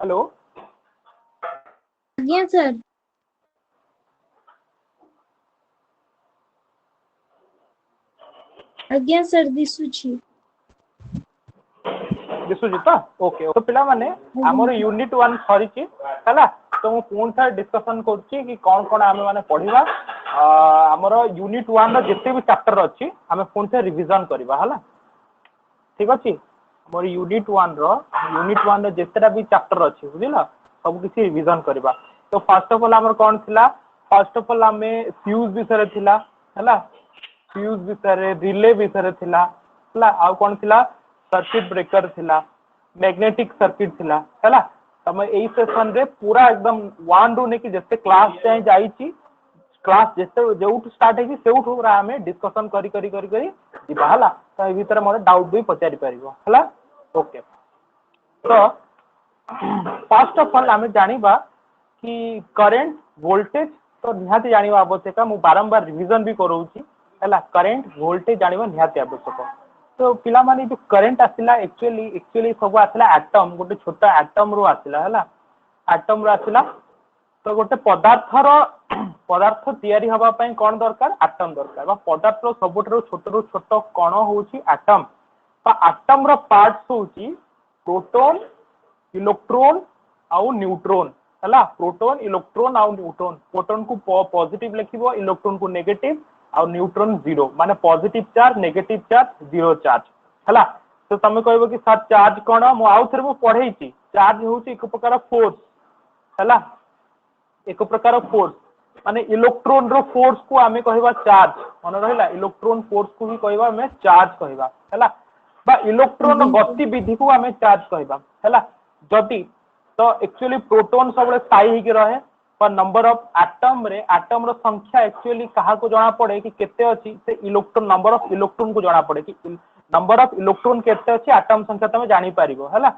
Hello आज्ञा sir. आज्ञा sir दिसुची दिसुची तो ओके तो पिला माने हमर यूनिट 1 सरीची हला तो मु पुन था डिस्कशन करची कि कोन कोन आमे माने पढिबा हमर यूनिट 1 रो जते भी चैप्टर अछि हमें पुन से रिवीजन करबा हला ठीक अछि हमर यूनिट 1 रो जतेटा भी चैप्टर अछि बुझिला सब किसी रिवीजन करबा तो फर्स्ट ऑफ ऑल हमर कोन थिला फर्स्ट ऑफ ऑल हमें फ्यूज विषय थिला हला फ्यूज विषय रिले विषय थिला हला आ कोन थिला सर्किट ब्रेकर थिला मैग्नेटिक सर्किट थिला हला तमे एई सेशन रे पूरा एकदम 1 रू ने कि जते क्लास जाय जाईची क्लास जते जेउठ स्टार्ट है सेउठ पूरा हमें डिस्कशन करी करी करी करी दिबा हला तो ए भीतर मोर डाउट भी पचारि परिबो हला ओके तो फर्स्ट ऑफ ऑल हमें जानिबा कि करंट वोल्टेज तो निहाती जानिबा आवश्यक मु बारंबार रिवीजन भी करूची हला करंट वोल्टेज जानिबा निहाती आवश्यक तो पिला माने जो करंट आसिला एक्चुअली सब आसिला एटम गोटे छोटा एटम रो आसिला हला एटम रो आसिला तो गोटे पदार्थ तयारी हवा पई कोन दरकार एटम दरकार बा पदार्थ रो सबुठरो छोट कण होउची एटम बा एटम रो पार्ट्स होउची प्रोटॉन इलेक्ट्रॉन आउ न्यूट्रॉन हला प्रोटॉन इलेक्ट्रॉन आउ न्यूट्रॉन प्रोटॉन को पॉजिटिव लिखिबो इलेक्ट्रॉन को नेगेटिव आउ न्यूट्रॉन जीरो माने positive charge negative charge zero charge हला तो तमे कहबो कि सर चार्ज कोन मु आउ थरे मु पढैची चार्ज होउची एक प्रकार फोर्स हला एक प्रकार फोर्स माने इलेक्ट्रॉन रो फोर्स को आमे कहबा चार्ज मन रहला इलेक्ट्रॉन फोर्स को भी कहबा हमें चार्ज कहबा हला बा इलेक्ट्रॉन गतिविधि को आमे चार्ज कहबा हला जदि तो एक्चुअली प्रोटॉन सब स्थायी ही रहे पर नंबर ऑफ एटम रो संख्या एक्चुअली कहा को जाना पड़े कि केते अछि से इलेक्ट्रॉन नंबर ऑफ इलेक्ट्रॉन को जाना पड़े कि नंबर ऑफ इलेक्ट्रॉन केते अछि एटम संख्या तमे जानि पारिबो हला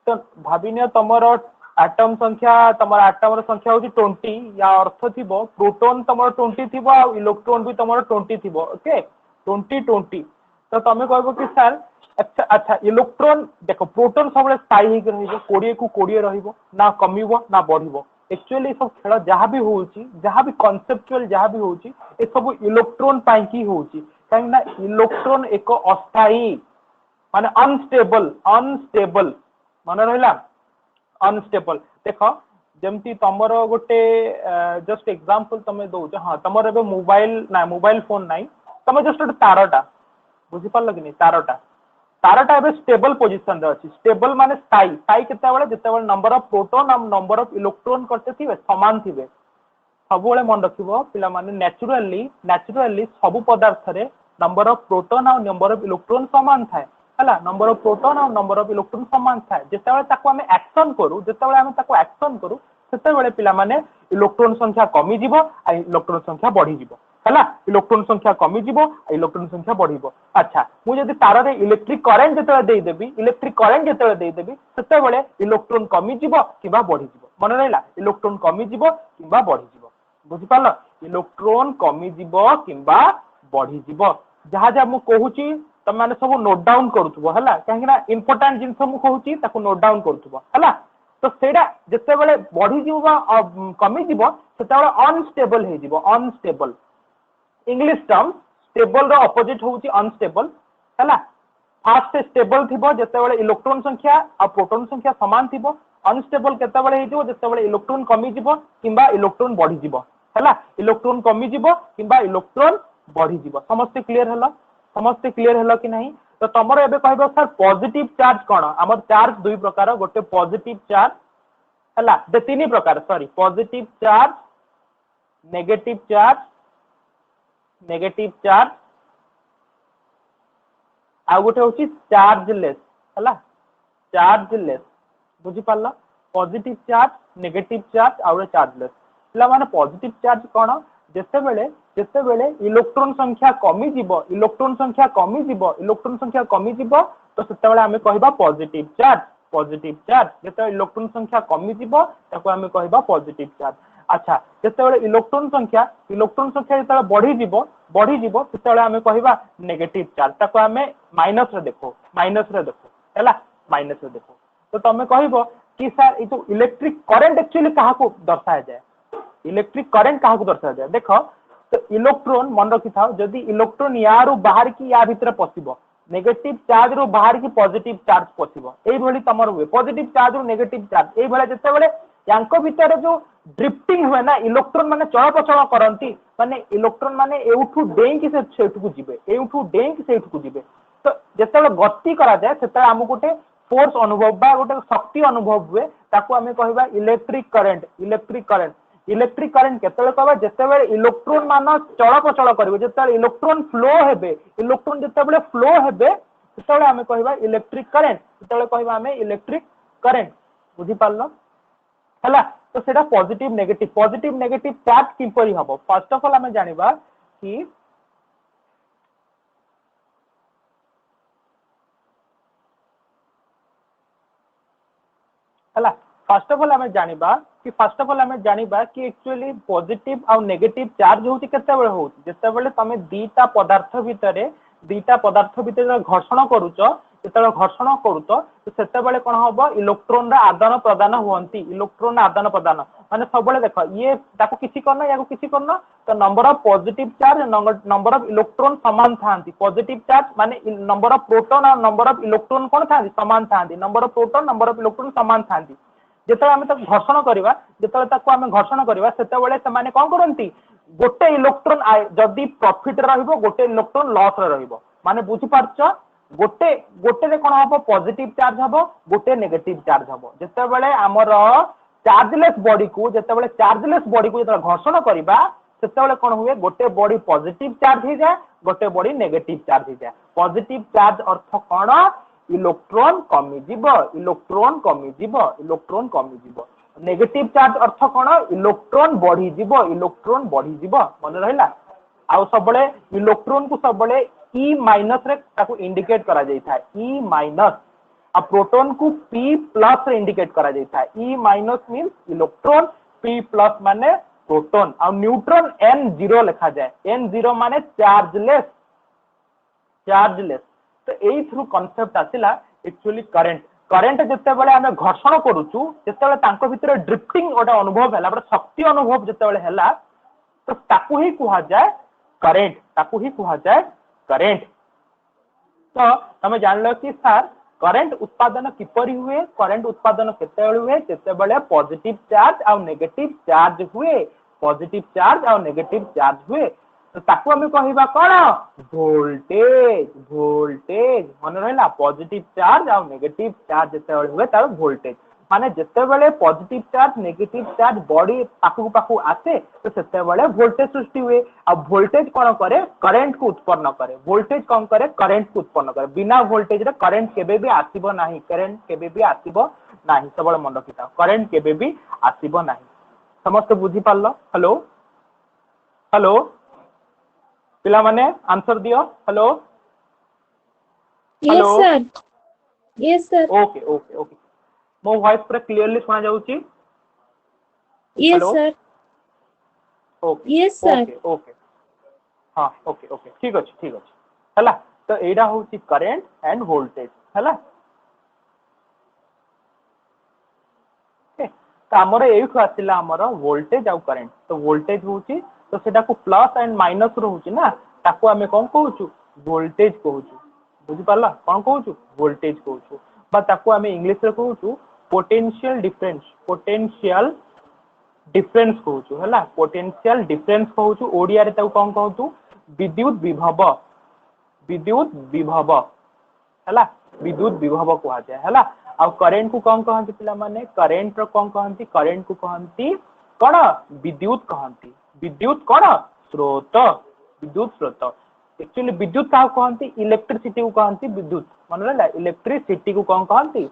तो भाबिनियो तमरो एटम संख्या तमर एटम रो संख्या होची 20 या अर्थ थिबो प्रोटॉन तमर 20 थिबो आ इलेक्ट्रॉन भी तमर 20 थिबो ओके 20 तो तमे कहबो कि सर अच्छा अच्छा इलेक्ट्रॉन देखो प्रोटॉन सब स्थायी ही रहिबो 20 को 20 रहिबो ना कमिबो ना बढ़िबो एक्चुअली सब खेल जहाँ भी होउची जहाँ भी कॉन्सेप्चुअल जहाँ भी होउची ए सब इलेक्ट्रॉन पाई की होउची काहे ना इलेक्ट्रॉन एक अस्थायी माने अनस्टेबल मन रहला अनस्टेबल देखो जमती तमर गोटे जस्ट एग्जांपल तमे दो हां तमर एबे मोबाइल फोन नाही तमे जस्ट गोटे तारटा बुझी पारल कि नहीं तारटा एबे स्टेबल पोजीशन रे अछि स्टेबल माने स्थायी केते बेले नंबर ऑफ प्रोटॉन और नंबर ऑफ इलेक्ट्रॉन करते थिबे समान थिबे सब बेले मन रखिबो पिला माने नेचुरली सब पदार्थ रे नंबर ऑफ प्रोटॉन और नंबर ऑफ इलेक्ट्रॉन समान थाए हला नंबर ऑफ प्रोटॉन और नंबर ऑफ इलेक्ट्रॉन समान थाए जेते बेले ताको हमें एक्शन करू सेते बेले पिला माने इलेक्ट्रॉन संख्या कमी जिवो आ इलेक्ट्रॉन संख्या बढ़ी जिवो हला इलेक्ट्रॉन संख्या कमी जिवो आ इलेक्ट्रॉन संख्या बढ़िबो अच्छा मु जदी तार रे इलेक्ट्रिक करंट जेते दे देबी सेते बेले इलेक्ट्रॉन कमी जिवो किबा बढ़ी जिवो मन रहला इलेक्ट्रॉन कमी जिवो किबा बढ़ी जिवो बुझि पालो इलेक्ट्रॉन कमी जिवो किबा बढ़ी जिवो जहा जहा मु कहूची तम माने सब नोट डाउन करूथबो हला काहे ना इंपोर्टेंट जिंस मु कहूची ताको नोट डाउन करूथबो हला तो सेटा जते बेले बढ़ी जिवो कमी जिवो सेते बेले अनस्टेबल हे जिवो अनस्टेबल इंग्लिश टर्म स्टेबल रो ऑपोजिट होउची अनस्टेबल हला फास्ट स्टेबल थिबो जते बेले इलेक्ट्रॉन संख्या आ प्रोटॉन संख्या समान थिबो अनस्टेबल केते बेले हे जिवो जते बेले इलेक्ट्रॉन कमी जिवो किबा इलेक्ट्रॉन बढ़ी जिवो हला इलेक्ट्रॉन कमी जिवो किबा इलेक्ट्रॉन बढ़ी जिवो समस्त क्लियर हला कि नहीं तो तमर एबे कहबो सर पॉजिटिव चार्ज कोन हमर चार्ज दुई प्रकार गोटे पॉजिटिव चार्ज हला दे तीन प्रकार sorry positive charge negative charge आ गोटे होची चार्जलेस हला चार्जलेस बुझी पारला पॉजिटिव चार्ज नेगेटिव चार्ज आ चार्जलेस पिला माने पॉजिटिव चार्ज कोन जेते बेले इलेक्ट्रॉन संख्या कमी जिवो इलेक्ट्रॉन संख्या कमी जिवो तो सेते बेले हमें कहबा पॉजिटिव चार्ज जेते इलेक्ट्रॉन संख्या कमी जिवो ताको हमें कहबा पॉजिटिव चार्ज अच्छा जेते बेले इलेक्ट्रॉन संख्या जेते बढ़ी जिवो सेते बेले हमें कहबा नेगेटिव चार्ज ताको हमें माइनस रे देखो हला माइनस रे देखो तो तमे कहबो कि सर ये जो इलेक्ट्रिक करंट एक्चुअली कहा को दर्शाया जाए, इलेक्ट्रिक करंट कहा को दर्शाया जाए। देखो तो इलेक्ट्रोन मन रखि था, जदि इलेक्ट्रोन यारू बाहर की या भितर पसिबो, नेगेटिव चार्ज रो बाहर की पॉजिटिव चार्ज पसिबो, एई भली तमर हुए पॉजिटिव चार्ज रो नेगेटिव चार्ज, एई भले जते बेले यांको भितर जो ड्रिफ्टिंग हुए ना, इलेक्ट्रोन माने चलप्रचल करंती, माने इलेक्ट्रोन माने एउठू डेई कि से सेठू जिबे, एउठू डेई कि सेठू जिबे। तो जते बेले गति करा जाए सेते हमु गोटे फोर्स अनुभव बा गोटे शक्ति अनुभव हुए, ताको हमें कहबा electric current. Electric current, electric current केतले कहबा जते बेले इलेक्ट्रोन मान चलप्रचल करिवे, जते बेले इलेक्ट्रोन फ्लो हेबे, इलेक्ट्रोन जते बेले फ्लो हेबे सेते बेले हमें कहबा इलेक्ट्रिक करंट, सेते बेले कहबा हमें इलेक्ट्रिक करंट। बुझी पारलो हला? तो सेटा पॉजिटिव नेगेटिव चार्ज किपरि हबो। फर्स्ट ऑफ ऑल हमें जानिबा कि हला, फर्स्ट ऑफ ऑल हमें जानिबा कि एक्चुअली पॉजिटिव और नेगेटिव चार्ज होती केते बेले होती, जते बेले तमे दीटा पदार्थ भितर घर्षण करूचो, जेतेबेले घर्षण करूतो तो सेते बेले कोन हबो इलेक्ट्रॉन रा आदान प्रदान होंती, इलेक्ट्रॉन आदान प्रदान माने सब बेले देखो ये ताको किछि करना या किछि करना, तो number of positive charge number of electron समान थांती। पॉजिटिव चार्ज माने नंबर ऑफ प्रोटॉन और नंबर ऑफ इलेक्ट्रॉन कोन थांती, समान थांती। Number of proton number of electron समान थांती। जेतेबेले आमे ताको घर्षण करबा, जेतेबेले ताको आमे घर्षण करबा सेते बेले से माने कोन करंती, गोटे इलेक्ट्रॉन जदी प्रॉफिट रहइबो गोटे इलेक्ट्रॉन लॉस रे रहइबो। माने बुझी पारछ, गोटे गोटे रे कोन हबो पॉजिटिव चार्ज हबो, गोटे नेगेटिव चार्ज हबो। जेतेबेले हमर चार्जलेस बॉडी को जेतेबेले घर्षण करबा सेतेबेले कोन हुए, गोटे बॉडी पॉजिटिव चार्ज हो जाए, गोटे बॉडी नेगेटिव चार्ज हो जाए। पॉजिटिव चार्ज अर्थ कोन, इलेक्ट्रॉन कमी जीवो, इलेक्ट्रॉन कमी जीवो, इलेक्ट्रॉन कमी जीवो। नेगेटिव चार्ज अर्थ कोन, इलेक्ट्रॉन बढ़ी जीवो, इलेक्ट्रॉन बढ़ी जीवो। मन रहिला? आ सब बेले इलेक्ट्रॉन को सब बेले ई माइनस रे ताको इंडिकेट करा जाय था, ई माइनस। आ प्रोटॉन को पी प्लस रे इंडिकेट करा जाय था। E minus means electron, p plus माने प्रोटॉन, आ न्यूट्रॉन n0 लिखा जाए। n0 माने चार्जलेस, चार्जलेस। तो एई थ्रू कांसेप्ट आसिला एक्चुअली करंट। करंट जते बेले हमें घर्षण करूचु, जते बेले तांको भितर ड्रिफ्टिंग ओटा अनुभव हैला, बड़ा शक्ति अनुभव जते बेले हैला, तो ताकू ही कुहा जाए करंट, ताकू ही कुहा जाए करंट। तो तमे जान लो कि सर करंट उत्पादन किपरि हुए, करंट उत्पादन केते बेले हुए, जेते बेले पॉजिटिव चार्ज और नेगेटिव चार्ज हुए, पॉजिटिव चार्ज और नेगेटिव चार्ज हुए। तो ताकू हमें कहिबा कोन, वोल्टेज। वोल्टेज मन रहला, पॉजिटिव चार्ज और नेगेटिव चार्ज जेते बेले हुए तार वोल्टेज। माने जेते बेले positive charge negative charge body पाखु पाखु आसे तो सेते बेले वोल्टेज सृष्टि हुए। आ वोल्टेज कोन करे, करंट को उत्पन्न करे। वोल्टेज कोन करे, करंट को उत्पन्न करे। बिना वोल्टेज रे करंट केबे भी आसीबो नाही, करंट केबे भी आसीबो नाही। सबले मन रखिता, करंट केबे भी आसीबो नाही। समस्त बुझी पारलो? हेलो हेलो पिला माने आंसर दियो। Hello yes sir, yes sir. Okay okay okay, मो वॉइस पूरा क्लियरली सुना जाउची? Yes sir, okay yes sir. Okay okay, हां ओके ओके, ठीक अछि ठीक अछि। हला तो एडा होची करंट एंड वोल्टेज। हला तो हमर एइठु आसिला हमर वोल्टेज आ करंट। तो वोल्टेज होची तो सेटा को प्लस एंड माइनस रहउची ना, ताको हमें कोन कहउछु, वोल्टेज कहउछु। बुझी पारला? कोन कहउछु, वोल्टेज कहउछु। बा ताको हमें इंग्लिश रे कहउछु पोटेंशियल डिफरेंस, पोटेंशियल डिफरेंस कहउछु। हला पोटेंशियल डिफरेंस कहउछु। ओडिया रे ताको कोन कहउछु, विद्युत विभव, विद्युत विभव। हला विद्युत विभव कहा जाए। हला आ करंट को कोन कहंती पिला माने, करंट रो कोन कहंती, करंट को कहंती कोन, विद्युत कहंती। विद्युत कोन, स्रोत, विद्युत स्रोत। एक्चुअली विद्युत का कहंती, इलेक्ट्रिसिटी को कहंती विद्युत। मन रहला? इलेक्ट्रिसिटी को कोन कहंती,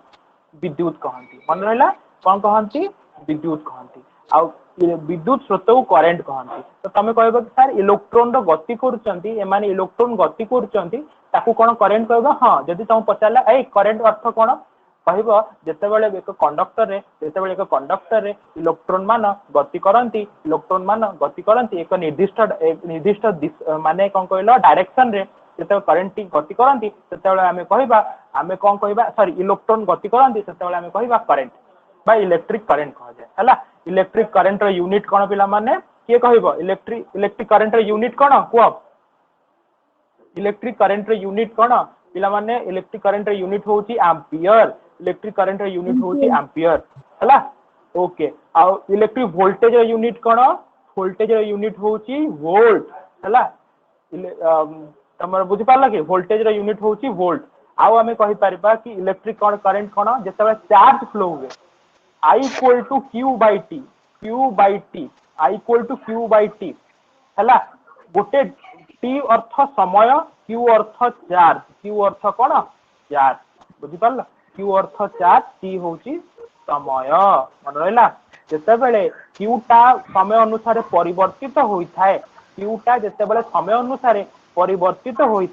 विद्युत कहंती। मन रहला? कोन कहंती, विद्युत कहंती। आ विद्युत स्रोत को करंट कहंती। तो तमे कहबो कि सर इलेक्ट्रॉन रो गति करचंती, ए माने इलेक्ट्रॉन गति करचंती, ताकू कोन करंट कहबो? हां, जदी तुम पचारला ए करंट अर्थ कोन, कहबो जेते बेले एक कंडक्टर रे, जेते बेले एक कंडक्टर रे इलेक्ट्रॉन मान गति करंती, इलेक्ट्रॉन मान गति करंती एक निर्दिष्ट माने कोन कहलो डायरेक्शन रे, जेते करंट टी गति करंती सेते बेले हमें कहबा, हमें कोन कहबा, सॉरी इलेक्ट्रॉन गति करंती सेते बेले हमें कहबा करंट। बा इलेक्ट्रिक करंट कह जाए हैला। इलेक्ट्रिक करंट रो यूनिट कोन पिला माने किए कहबो इलेक्ट्रिक करंट रो यूनिट कोन को इलेक्ट्रिक करंट रो यूनिट कोन पिला माने इलेक्ट्रिक करंट रो यूनिट होची एम्पियर। इलेक्ट्रिक करंट रो यूनिट होची एम्पियर हैला। ओके आ इलेक्ट्रिक वोल्टेज रो यूनिट कोन वोल्टेज रो यूनिट होची वोल्ट हैला। तमर बुझि पाला कि वोल्टेज रो यूनिट होची वोल्ट। आउ आमे कहि परिबा कि इलेक्ट्रिक करंट कोन जेतबे चार्ज फ्लो हुए I equal to Q by T I equal to Q by T हैला। गोटे T अर्थ समय Q अर्थ चार्ज Q अर्थ कोन चार्ज बुझि पाला। Q अर्थ चार्ज T होची समय मन रहला। जेतेबेले Q टा समय अनुसार परिवर्तित होई थाए Q टा जेतेबेले समय अनुसार परिवर्तित होई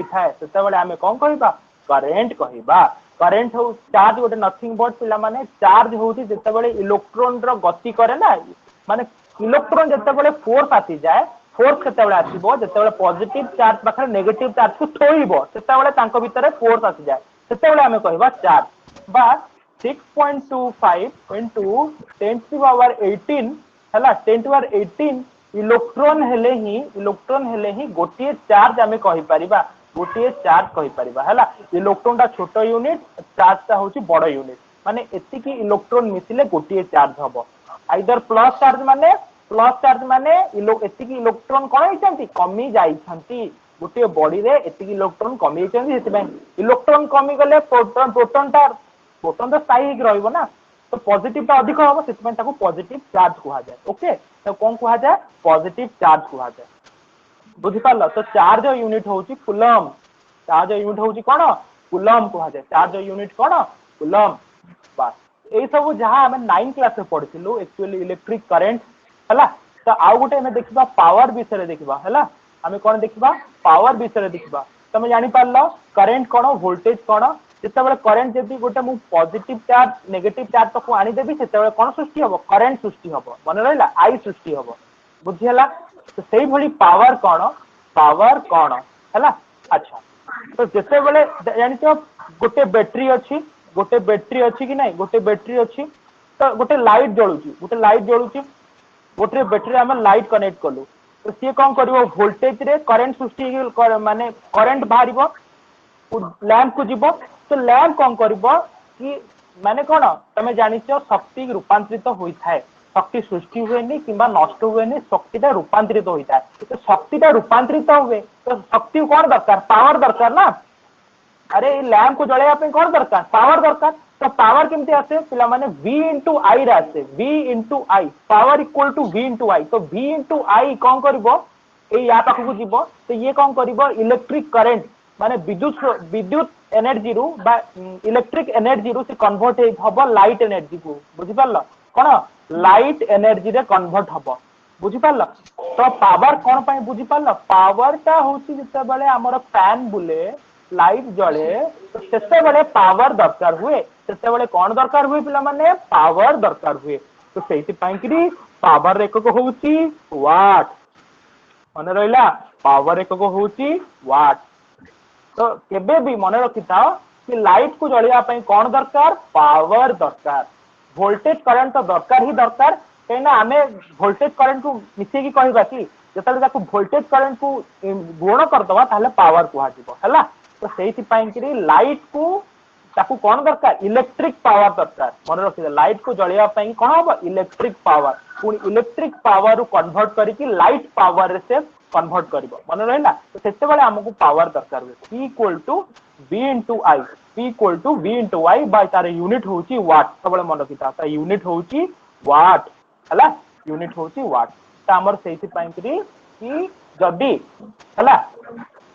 थाए सेतेबेले आमे कोन कहिबा करेंट कहिबा। करेंट हो चार्ज गोटे नथिंग बट पिला माने चार्ज होची जेतेबेले इलेक्ट्रॉन रो गति करे ना माने इलेक्ट्रॉन जेतेबेले फोर्स आसी जाए फोर्स केतेबेले आसीबो जेतेबेले पॉजिटिव चार्ज पाखरे नेगेटिव चार्ज को थोइबो सेतेबेले तांको भितरे फोर्स आसी जाए सेतेबेले आमे कहिबा चार्ज बा 6.25 into 10 to the power 18 हैला 10 to the power 18 इलेक्ट्रॉन हेले ही गोटे चार्ज आमे कहि परिबा गोटे चार्ज कहि परिबा हैला। इलेक्ट्रॉन टा छोट यूनिट चार्ज टा होची बड़ यूनिट माने एति की इलेक्ट्रॉन मिसिले गोटे चार्ज हबो। आइदर प्लस चार्ज माने एति की इलेक्ट्रॉन कोन हिचंती कमी जाइछंती गोटे बॉडी रे एति की इलेक्ट्रॉन कमी हिचंती सेति इलेक्ट्रॉन कमी गले प्रोटॉन तो स्थायी रहइबो ना तो पॉजिटिव टा अधिक होबो सेति ताको पॉजिटिव चार्ज कुहा जाय। ओके तो कोन कुहा जाय पॉजिटिव चार्ज कुहा जाय बुझि पालो। तो चार्ज यूनिट होची कूलम चार्ज यूनिट होची कोन कूलम कुहा जाय चार्ज यूनिट कोन कूलम बस ए सब जहां हमें 9 क्लास में पढ़िथिलु एक्चुअली इलेक्ट्रिक करंट हैला। तो आउ गोटे हमें देखिबा पावर विषय रे देखिबा हैला। हमें कोन देखिबा पावर विषय रे देखिबा तमे जानि पारलो करंट कोन वोल्टेज कोन जेतेबेले करंट जदी गोटे मु पॉजिटिव चार्ज नेगेटिव चार्ज तको आनी देबी सेतेबेले कोन सृष्टि हबो करंट सृष्टि हबो मन रहला आई सृष्टि हबो बुझि हला। तो सेही भली पावर कोन हैला। अच्छा तो जेतेबेले जानितो गोटे बैटरी अछि कि नै गोटे बैटरी अछि तो गोटे लाइट जळुची गोटे बैटरी हम लाइट कनेक्ट कलु तो सी कोन करबो वोल्टेज रे करंट सृष्टि माने करंट बाहरिबो लैंप को जीवो तो लैंप कोन करबो कि माने कोन तमे जानिचो शक्ति रूपांतरित होई थाए शक्ति सृष्टि हुएनी किंबा नष्ट हुएनी शक्तिटा रूपांतरित होई थाए। तो शक्तिटा रूपांतरित हुए तो शक्ति कोन दरकार पावर दरकार ना। अरे लैंप को जळेया पे कोन दरकार पावर दरकार। तो पावर केमती आसे पिला माने V into I रे आसे V into I power equal to V into I तो V into I कोन करबो ए या पाखु को जीवो तो ये कोन करबो इलेक्ट्रिक करंट माने विद्युत एनर्जी रु बा इलेक्ट्रिक एनर्जी रु से कन्वर्ट हबो लाइट एनर्जी को बुझि पारलो कोन लाइट एनर्जी रे कन्वर्ट हबो बुझि पारलो। तो पावर कोन पय बुझि पारलो पावर ता होची जेतेबेले हमर फैन बुले लाइट जळे तो सेतेबेले पावर दरकार हुए सेतेबेले कोन दरकार हुए पिला माने पावर दरकार हुए। तो सेति पय कि पावर एकक होची वाट मन रहला पावर एकक होची वाट। तो केबे भी मन रखिता कि लाइट को जळिया पय कोन दरकार पावर दरकार वोल्टेज करंट तो दरकार ही दरकार केना हमें वोल्टेज करंट को मिसे की कहबा कि जेतले ताको वोल्टेज करंट को गुण कर दवा ताले पावर कुहा जिवो हैला। तो सेति पय कि लाइट को ताको कोन दरकार इलेक्ट्रिक पावर दरकार मन रखिता लाइट को जळिया पय कोन होबो इलेक्ट्रिक पावर पुनी इलेक्ट्रिक पावर रु कन्वर्ट करी कि लाइट पावर से कन्वर्ट करिवो मन रहला। तो सेते बेले हमकु पावर दरकार हुए P equal to V into I P equal to V into I by तार यूनिट होची वाट सबले मन रखिता ता यूनिट होची वाट हैला यूनिट होची वाट। ता हमर सेति पय कि जदी हैला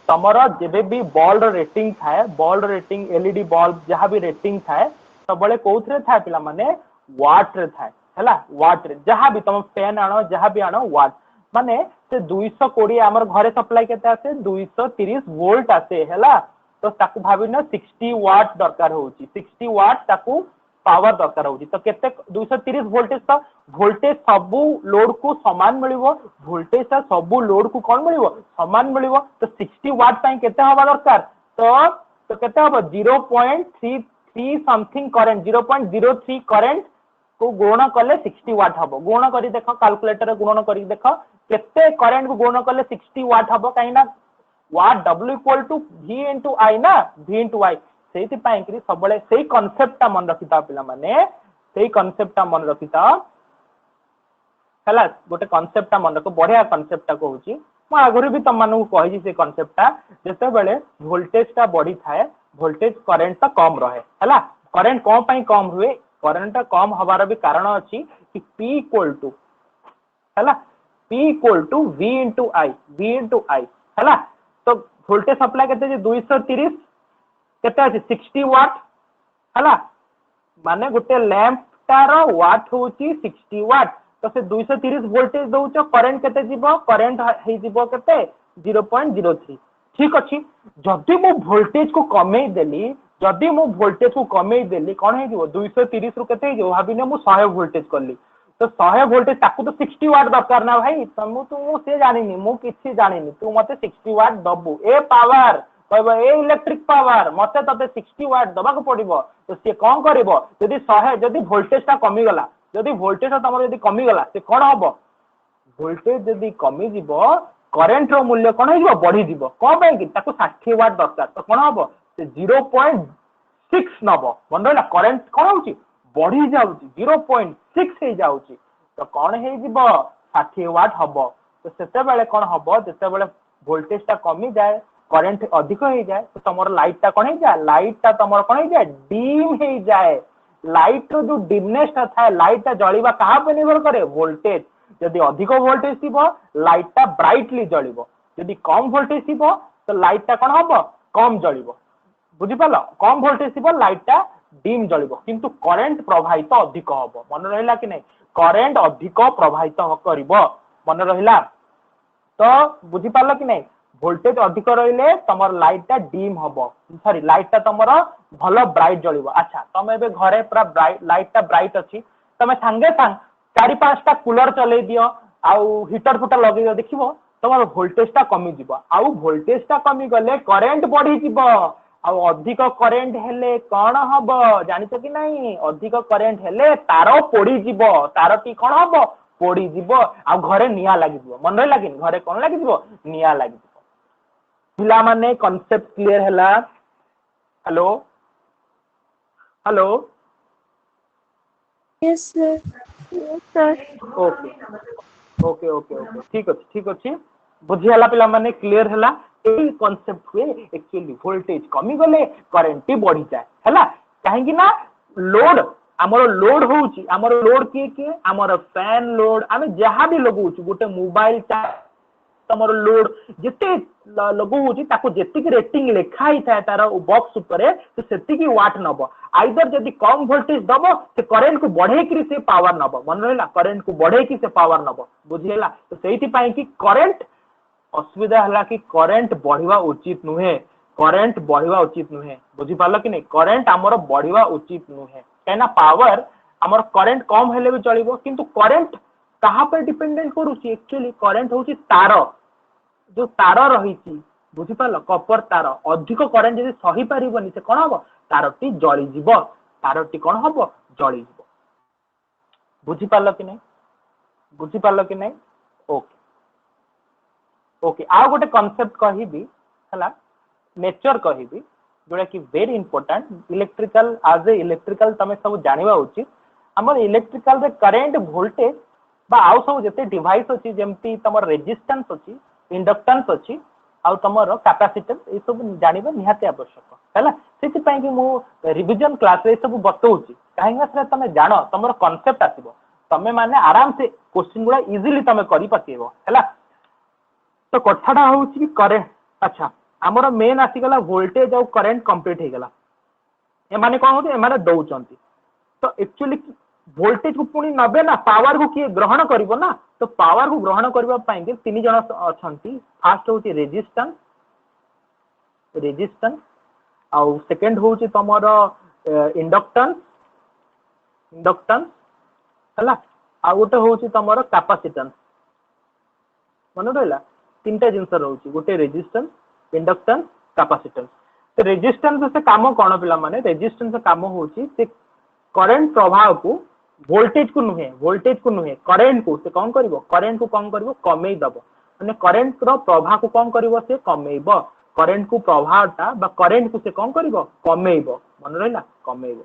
तमरो जेबे भी बॉल रो रेटिंग थाए बॉल रो रेटिंग एलईडी बल्ब जहां भी रेटिंग थाए सबले कोथरे थाए पिला माने वाट रे थाए हैला वाट रे जहां भी तुम फैन आनो जहां भी आनो वाट माने से 220 हमर घरे सप्लाई केते आसे 230 वोल्ट आसे हैला। तो ताकू भाबिनो 60 वाट दरकार होची 60 वाट ताकू पावर दरकार होची तो केते 230 वोल्टेज तो वोल्टेज सबु लोड को समान मिलिवो वोल्टेज ता सबु लोड को कोन मिलिवो समान मिलिवो। तो 60 वाट पय केते हवा दरकार तो केते हबो 0.33 P समथिंग करंट 0.03 करंट को गुणन कले 60 वाट हबो गुणन करी देखो कैलकुलेटर गुणन करी देखो केते करंट को गुणन कले 60 वाट हबो काइना watt W equal to V into I ना V इनटू I सेति पई कि सबले सेही कांसेप्ट ता मन रखिता पिला माने सेही कांसेप्ट ता मन रखिता हला गोटे कांसेप्ट ता मन रखो बढ़िया कांसेप्ट ता कहूची म आगुरी भी तम मानू कहि से कांसेप्ट ता जते बेले वोल्टेज ता बढ़ी थाए वोल्टेज करंट ता कम रहे हला करंट कम पई कम हुए करंट ता कम हबार भी कारण अछि कि P इक्वल टू हला P equal to V into I हला तो वोल्टेज सप्लाई केते जे 230 केते अछि 60 वाट हला माने गोटे लैंप तार वाट होची 60 वाट तो से 230 वोल्टेज दउचो करंट केते जीवो करंट हे जीवो केते 0.03 ठीक अछि जदि मो वोल्टेज को कमे देली जदि मो वोल्टेज को कमे देली कोन हे जीवो 230 रु केते जीवो भाबिने मो 100 वोल्टेज करली तो 100 वोल्टेज ताकू तो 60 वाट दरकार ना भाई तमु तो मो से जानिनी मो किछि जानिनी तू मते 60 वाट दबु ए पावर कहबो ए इलेक्ट्रिक पावर मते तते 60 वाट दबा को पड़िबो तो से कोन करबो यदि 100 यदि वोल्टेज ता कमी गला यदि वोल्टेज तमर यदि कमी गला से कोन हबो वोल्टेज यदि कमी जीवो करंट रो मूल्य कोन हे जीवो बढ़ी जीवो कोन पई कि ताको 60 वाट दरकार तो कोन हबो से 0.6 नबो मन रहला करंट कोन होची बढ़ी जाउची 0.6 हे जाउची तो कोन हे जीवो 60 वाट हबो तो सेते बेले कोन हबो जेते बेले वोल्टेज ता कमी जाए करंट अधिक हो जाए तो तमर लाइट ता कोन हे जाए लाइट ता तमर कोन हे जाए डिम हे जाए लाइट रो जो डिमनेस ता थाए लाइट ता जळीबा कहा पे निर्भर करे वोल्टेज यदि अधिक वोल्टेज थिबो लाइट ता ब्राइटली जळीबो यदि कम वोल्टेज थिबो तो लाइट ता कोन हबो कम जळीबो बुझि पालो कम वोल्टेज थिबो लाइट ता डिम जळीबो किंतु करंट प्रवाहित अधिक हबो मन रहिला कि नै करंट अधिक प्रवाहित करिवो मन रहिला तो बुझि पालो कि नै वोल्टेज अधिक रहिले तमर लाइट ता डिम हबो सॉरी लाइट ता तमर भलो ब्राइट जळिवो अच्छा तमे एबे घरे पूरा ब्राइट लाइट ता ब्राइट अछि तमे संगे संग 4-5 टा कूलर चले दियो आउ हीटर फुटर लगे दियो देखिबो तमर वोल्टेज ता कमी जिवो आउ वोल्टेज ता कमी गले करंट बढ़ी जिवो आउ अधिक करंट हेले कोन हबो जानितो कि नै अधिक करंट हेले तार पोड़ी जिवो तार टी कोन हबो पोड़ी जिवो आउ घरे निया लागि जिवो मन रे लागि घरे कोन लागि जिवो निया लागि पिला माने कांसेप्ट क्लियर हैला hello hello Yes, sir. Yes, sir. Okay okay okay okay ठीक अछि बुझी हला पिला माने क्लियर हैला एई कांसेप्ट हुए एक्चुअली वोल्टेज कमी गले करंट बढ़ी जाए हैला काहे कि ना लोड हमर लोड होउची हमर लोड के हमर फैन लोड आमे जहां भी लगउची गोटे मोबाइल तमर लोड जिते लगो होची ताको जेति की रेटिंग लेखा ही था तार बॉक्स ऊपर तो सेति की वाट नबो आइदर जदी कम वोल्टेज दबो से करंट को बढ़े कि से पावर नबो मन रहला करंट को बढ़े कि से पावर नबो बुझियला तो सेति पई कि करंट असुविधा हला कि करंट बढ़िवा उचित नुहे करंट बढ़िवा उचित नुहे बुझि पालो कि नै करंट हमर बढ़िवा उचित नुहे केना पावर हमर करंट कम हेले भी चलिबो किंतु करंट कहा पर डिपेंडेंट करूची एक्चुअली करंट होची तार जो तार रही बुझी पाल कपर तार अधिक करंट जदि सही पारिबनी से कोन हबो तारटी जळी जीवो तारटी कोन हबो जळी जीवो बुझी पाल कि नै ओके ओके आ गोटे कांसेप्ट कहिबी हला नेचर कहिबी जोड़ा कि वेरी इंपोर्टेंट इलेक्ट्रिकल आज ए इलेक्ट्रिकल तमे सब जानिबा उचित हमर इलेक्ट्रिकल रे करंट वोल्टेज बा आउ सब जते डिवाइस अछि जेमती तमर रेजिस्टेंस अछि इंडक्टेंस अछि आउ तमर कैपेसिटेंस ए सब जानिबा निहाते आवश्यक हैला सेति पई कि मु रिवीजन क्लास रे सब बतौछि काहेंगा से तमे जानो तमर कांसेप्ट आसीबो तमे माने आराम से क्वेश्चन गुडा इजीली तमे करि पकेबो हैला तो कथाडा होछि कि करंट अच्छा हमर मेन आसी गला वोल्टेज और करंट कंप्लीट हे गला ए माने कोन होते ए माने दउचंती तो एक्चुअली वोल्टेज को पुणी नबे ना पावर को किए ग्रहण करिवो ना तो पावर को ग्रहण करबा पई के तीन जण अछंती फर्स्ट होची रेजिस्टेंस आउ सेकंड होची तमरो इंडक्टेंस हला आ गोटे होची तमरो कैपेसिटेंस मन रहला तीनटा जिंस रहउची गोटे रेजिस्टेंस इंडक्टेंस कैपेसिटेंस तो रेजिस्टेंस से काम कौन पिला माने रेजिस्टेंस काम होची से करंट प्रवाह को वोल्टेज को नुहे करंट को से कौन करिवो करंट को कौन करिवो कमेई दबो माने करंट रो प्रवाह को कौन करिवो से कमेइबो करंट को प्रवाहटा बा करंट को से कौन करिवो कमेइबो मन रहला कमेइबो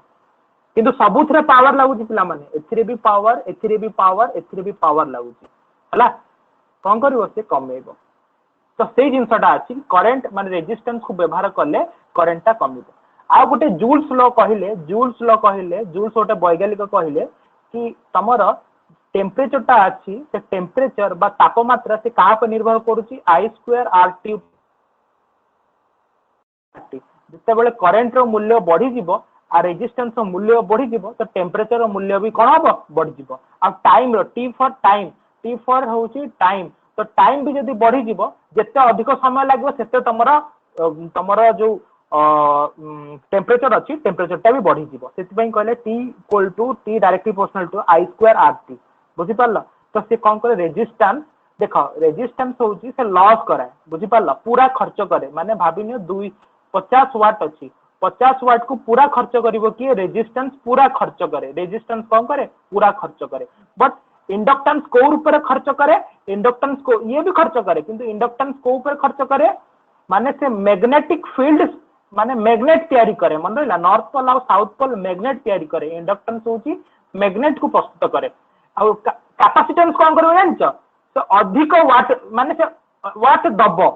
किंतु सबुथरे पावर लागुची पिला माने एथिरे भी पावर एथिरे भी पावर एथिरे भी पावर लागुची हला कौन करिवो से कमेइबो तो से जिनसटा अछि करंट माने रेजिस्टेंस को व्यवहार करले करंटटा कमिबो आ गोटे जूल्स लॉ कहले जूल्स गोटे वैज्ञानिक कहले कि तमर टेम्परेचरटा अछि से टेम्परेचर बा तापमात्रा से कहा पर निर्भर करूची आई स्क्वायर आरटी जिते बेले करंट रो मूल्य बढ़ी जीवो आ रेजिस्टेंस रो मूल्य बढ़ी जीवो तो टेम्परेचर रो मूल्य भी कोन हबो बढ़ी जीवो आ टाइम रो टी फॉर होची टाइम तो टाइम भी जदी बढ़ी जीवो जते अधिक समय लागो सेते तमरो जो टेम्परेचर अच्छी टेम्परेचरटा भी बढ़ी जीवो सेति पई कहले T equal to T directly proportional to I square RT बुझी पारलो तो से कौन करे रेजिस्टेंस देखो रेजिस्टेंस होची से लॉस करे बुझी पारलो पूरा खर्च करे माने भाबिनियो 50 वाट अच्छी 50 वाट को पूरा खर्च करिवो कि रेजिस्टेंस पूरा खर्च करे रेजिस्टेंस कौन करे पूरा खर्च करे बट इंडक्टेंस को ऊपर खर्च करे इंडक्टेंस को ये भी खर्च करे किंतु इंडक्टेंस को ऊपर खर्च करे माने से मैग्नेटिक फील्ड माने मैग्नेट तैयारी करे मन रहिला नॉर्थ पोल और साउथ पोल मैग्नेट तैयारी करे इंडक्टेंस होची मैग्नेट को प्रस्तुत करे और कैपेसिटेंस कौन करे जानछ तो अधिक वाट माने से वाट दबो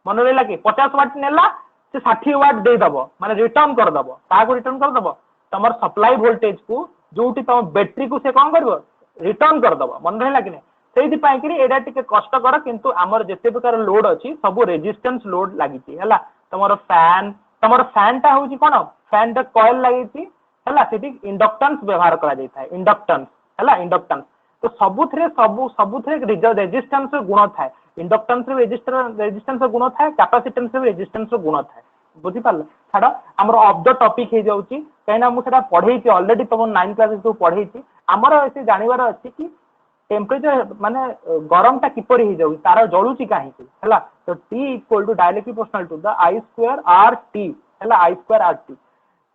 मन रहिला कि 50 वाट नेला से 60 वाट दे दबो माने रिटर्न कर दबो ताको रिटर्न कर दबो तमर सप्लाई वोल्टेज को जोटी तम बैटरी को से कौन करबो रिटर्न कर दबो मन रहिला कि सेहि पई कि एडा टिके कष्ट कर किंतु हमर जते प्रकार लोड अछि सब रेजिस्टेंस लोड लागिछि हला तमर फैन टा होची कोन फैन टा कॉइल लागिछि हला सेठी इंडक्टेंस व्यवहार करा जाय थाए इंडक्टेंस हला इंडक्टेंस तो सबुथरे रेजिस्टेंस रो गुण थाए इंडक्टेंस रो रेजिस्टेंस रो गुण थाए कैपेसिटेंस रो रेजिस्टेंस रो गुण थाए बुझी पारल छाड़ हमर ऑफ द टॉपिक हे जाउची कहिना मु सेटा पढेइछि ऑलरेडी तम 9 क्लासेस को पढेइछि हमर एसे जानिबार अछि कि टेम्परेचर माने गरम टा किपरि हे जाउ तार जळुची काहे हला तो T equal to directly proportional to the I square RT हला I स्क्वायर RT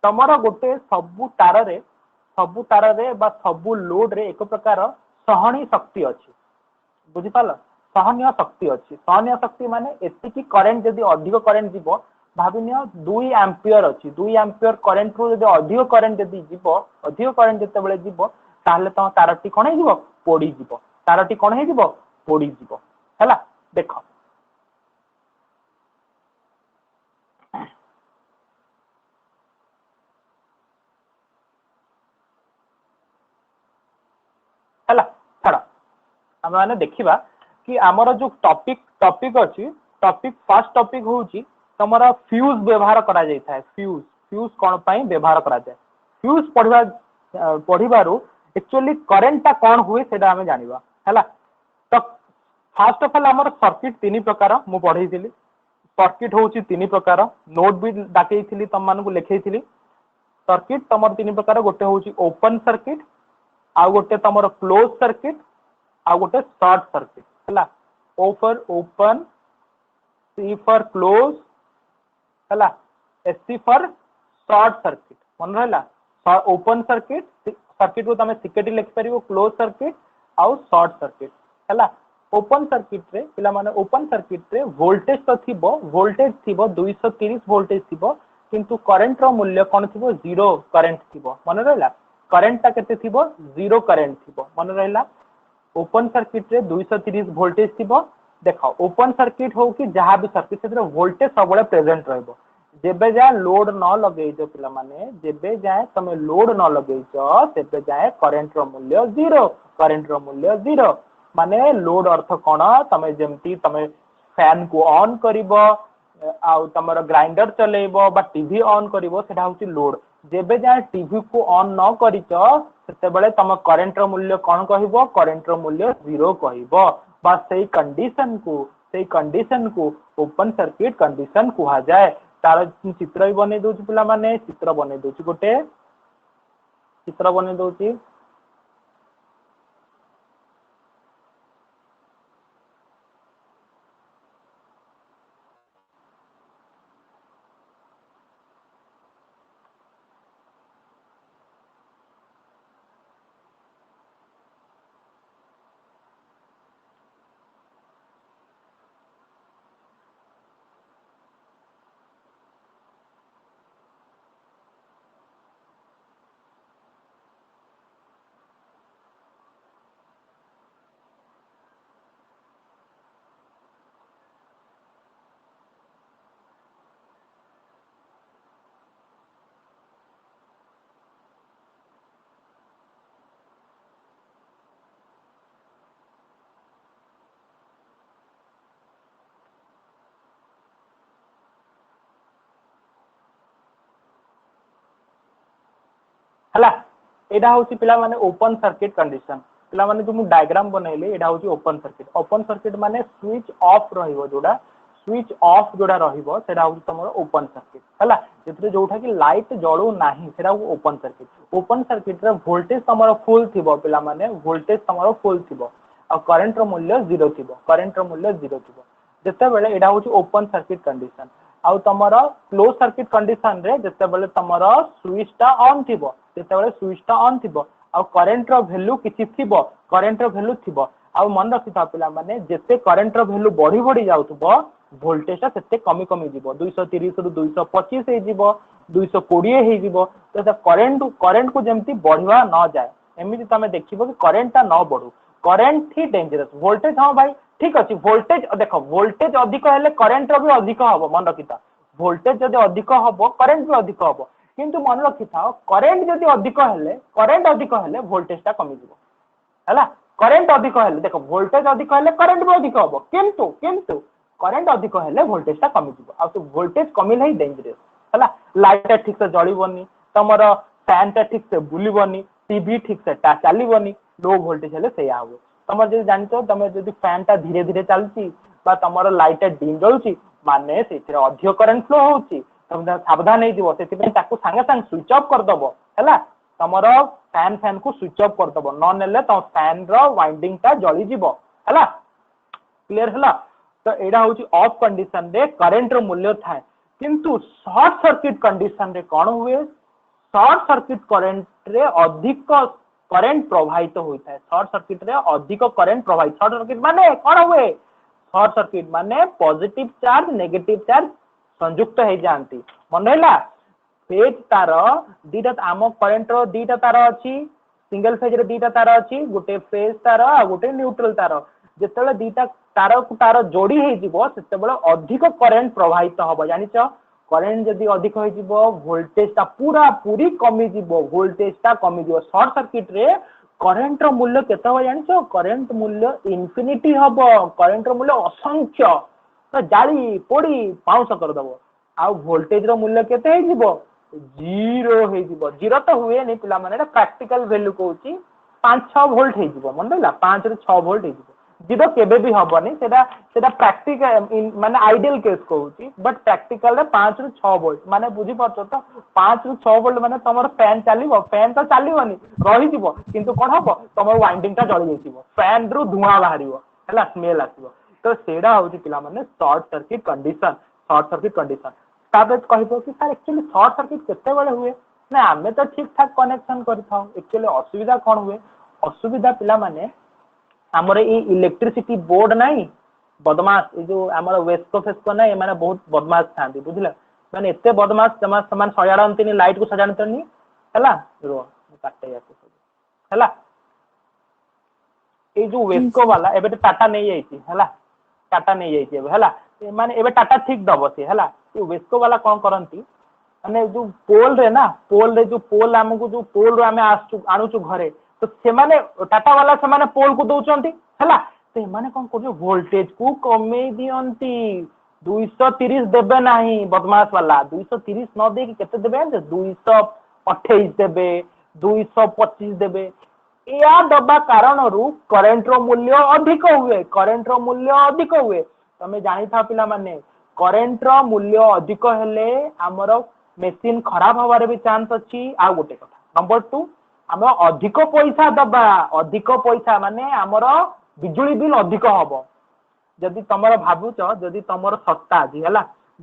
तमरो गोटे सबु तार बा सबु लोड रे एक प्रकार सहनी शक्ति अछि बुझी पाल सहनीय शक्ति माने एतिकी करंट जदी अधिक करंट जीवो भाबिनियो 2 एम्पियर अछि 2 एम्पियर करंट रो जदी अधिक करंट जदी जीवो अधिक करंट जते बेले जीवो ताहले तो तारटी कोन हे जीवो पोडी जीवो तारटी कोन हे जीवो पोडी जीवो हला देखो हला छाड़ हम माने देखिबा कि हमर जो टॉपिक अछि टॉपिक फर्स्ट टॉपिक होची तमरा फ्यूज व्यवहार करा जाय थाए फ्यूज कोन पई व्यवहार करा जाय फ्यूज पढ़िबारु एक्चुअली करंट ता कोन हुए सेटा हमें जानिबा हला तो फर्स्ट ऑफ ऑल हमर सर्किट तीन प्रकार मु पढैथिली सर्किट होची तीन प्रकार नोट भी डाकेइथिली तम मानकु लेखैथिली सर्किट तमर तीन प्रकार गोटे होची ओपन सर्किट आ गोटे तमर क्लोज सर्किट आ गोटे शॉर्ट सर्किट हला O for open C for close हला एससी फॉर शॉर्ट सर्किट मन रहला ओपन सर्किट को तमे सिकेटी लिख परिबो क्लोज सर्किट आउ शॉर्ट सर्किट हला ओपन सर्किट रे पिला माने ओपन सर्किट रे वोल्टेज तो थिबो वोल्टेज थिबो 230 वोल्टेज थिबो किंतु करंट रो मूल्य कोन थिबो जीरो करंट थिबो मन रहला करंट ता केते थिबो जीरो करंट थिबो मन रहला ओपन सर्किट रे 230 वोल्टेज थिबो देखो ओपन सर्किट हो कि जहां भी सर्किट से वोल्टेज सबले प्रेजेंट रहबो जेबे जाए लोड न लगेइ जो पिला माने जेबे जाए तमे लोड न लगेइ जो तेबे जाए करंट रो मूल्य जीरो माने लोड अर्थ कोन तमे जेमती तमे फैन को ऑन करिवो आ तमरो ग्राइंडर चलेइबो बा टीवी ऑन करिवो सेटा होची लोड जेबे जाए टीवी को ऑन न करिचो सेते बेले तम करंट रो मूल्य कोन कहिवो करंट रो मूल्य जीरो कहिवो बा सेही कंडीशन को ओपन सर्किट कंडीशन कुहा जाए तार चित्र भी बने दोची पिला माने चित्र बने दोची गोटे चित्र बने दोची हला एटा होची पिला माने ओपन सर्किट कंडीशन पिला माने जो मु डायग्राम बनैले एटा होची ओपन सर्किट माने स्विच ऑफ रहिबो जोडा स्विच ऑफ जोडा रहिबो सेटा होची तमरो ओपन सर्किट हला जेतरे जोठा कि लाइट जळू नाही सेटा ओपन सर्किट रे वोल्टेज तमरो फुल थिबो पिला माने वोल्टेज तमरो फुल थिबो आ करंट रो मूल्य 0 थिबो जते बेले एटा होची ओपन सर्किट कंडीशन आउ तमरो क्लोज सर्किट कंडीशन रे जते बेले तमरो स्विच टा ऑन थिबो जते बेले स्विच टा ऑन थिबो आउ करंट रो वैल्यू किछि थिबो करंट रो वैल्यू थिबो आउ मन रखिथा पिला माने जते करंट रो वैल्यू बढ़ी बढ़ी जाउथबो वोल्टेज टा सेते कमी कमी जीवो 230 रु 225 हे जीवो 220 हे जीवो तो करंट को जेमती बढ़वा न जाए एमिति तमे देखिबो कि करंट टा न बढ़ू करंट ही डेंजरस वोल्टेज हां भाई ठीक अछि वोल्टेज देखो वोल्टेज अधिक हेले करंट रो भी अधिक हबो मन रखिता वोल्टेज जदि अधिक हबो करंट भी अधिक हबो किंतु मन रखिता करंट जदि अधिक हेले वोल्टेज टा कमी जीवो हला करंट अधिक हेले देखो वोल्टेज अधिक हेले करंट भी अधिक हबो किंतु करंट अधिक हेले वोल्टेज टा कमी जीवो आ तो वोल्टेज कमिले ही डेंजरस हला लाइट ठीक से जळीबोनी तमरो फैन टा ठीक से बुलीबोनी टीवी ठीक से चलीबोनी लो वोल्टेज हेले सेया हो तमर जे जानतो तमे जदि फैन टा धीरे धीरे चलची बा तमरो लाइट डिम जळुची माने सेथिरे अधिक करंट फ्लो होची तमे सावधान हे जीवो सेति ताकू संगे संग स्विच ऑफ कर दबो हला तमरो फैन को स्विच ऑफ कर दबो न नेले तो फैन रो वाइंडिंग टा जळी जीवो हला क्लियर हला तो एडा होची ऑफ कंडीशन रे करंट रो मूल्य थाए किंतु शॉर्ट सर्किट कंडीशन रे कोन हुए शॉर्ट सर्किट करंट रे अधिक करंट प्रवाहित होता है शॉर्ट सर्किट रे अधिक करंट प्रवाहित शॉर्ट सर्किट माने कोन हुए शॉर्ट सर्किट माने पॉजिटिव चार्ज नेगेटिव चार्ज संयुक्त हो जानती मन हैला फेज तार दीटा आम करंट रो दीटा तार अछि सिंगल फेज रे दीटा तार अछि गोटे फेज तार आ गोटे न्यूट्रल तार जेतेले दीटा तार को तार जोड़ी हे जिवो सेतेबेले अधिक करंट प्रवाहित हबो जानिचो करंट जदि अधिक हो जिवो वोल्टेज ता पूरा पूरी कमी जिवो वोल्टेज ता कमी जिवो शॉर्ट सर्किट रे करंट रो मूल्य केते हो जानिचो करंट मूल्य इन्फिनिटी हबो करंट रो मूल्य असंख्य तो जाली पोड़ी पाउस कर दबो आ वोल्टेज रो मूल्य केते हे जिवो जीरो हे जिवो जीरो तो हुए नहीं पिला माने प्रैक्टिकल वैल्यू कहूची 5-6 वोल्ट हे जिवो मन देला 5 रे 6 वोल्ट हे जिवो जीरो केबे भी हबनी सेटा प्रैक्टिकल माने आइडियल केस कहूची बट प्रैक्टिकल रे 5 रे 6 वोल्ट माने बुझी परछो तो 5 रे 6 वोल्ट माने तमर फैन चलीबो फैन तो चलीबोनी रही जिवो किंतु कोन हबो तमर वाइंडिंग ता जळी जइतिबो फैन रो धुआं बाहरिबो हला स्मेल आसीबो तो सेडा होची पिला माने शॉर्ट सर्किट कंडीशन ताबे कहिबो कि सर एक्चुअली शॉर्ट सर्किट केते बेले हुए ना हमें तो ठीक ठाक कनेक्शन करथाउ एक्चुअली असुविधा कोन हुए असुविधा पिला माने हमर ए इलेक्ट्रिसिटी बोर्ड नाही बदमाश ए जो हमर वेस्को फेस्को नाही माने बहुत बदमाश थांती बुझिला माने एते बदमाश जमा समान सजाडंतिनी लाइट को सजाडंतिनी हला रो काटे याको हला ए जो वेस्को वाला एबे टाटा नहीं जाईची हला टाटा नहीं जाईची एबे हला माने एबे टाटा ठीक दबो से हला ए वेस्को वाला कोन करंती माने जो पोल रे जो पोल हमको जो पोल रो हमें आनुचु घरे तो से माने टाटा वाला से माने पोल को दउचंती हला से माने कोन करजो वोल्टेज को कमे दियंती 230 देबे नाही बदमाश वाला 230 न दे कि केते देबे 228 देबे 225 देबे या दबा कारण रु करंट रो मूल्य अधिक हुए तमे जानि था पिला माने करंट रो मूल्य अधिक हेले हमरो मेसिन खराब होबारे भी चांस अछि आ गोटे कथा नंबर 2 हम अधिक पैसा दबा अधिक पैसा माने हमर बिजुली बिल अधिक हबो जदि तमरो भाबुच जदि तमरो सस्ता अछि हला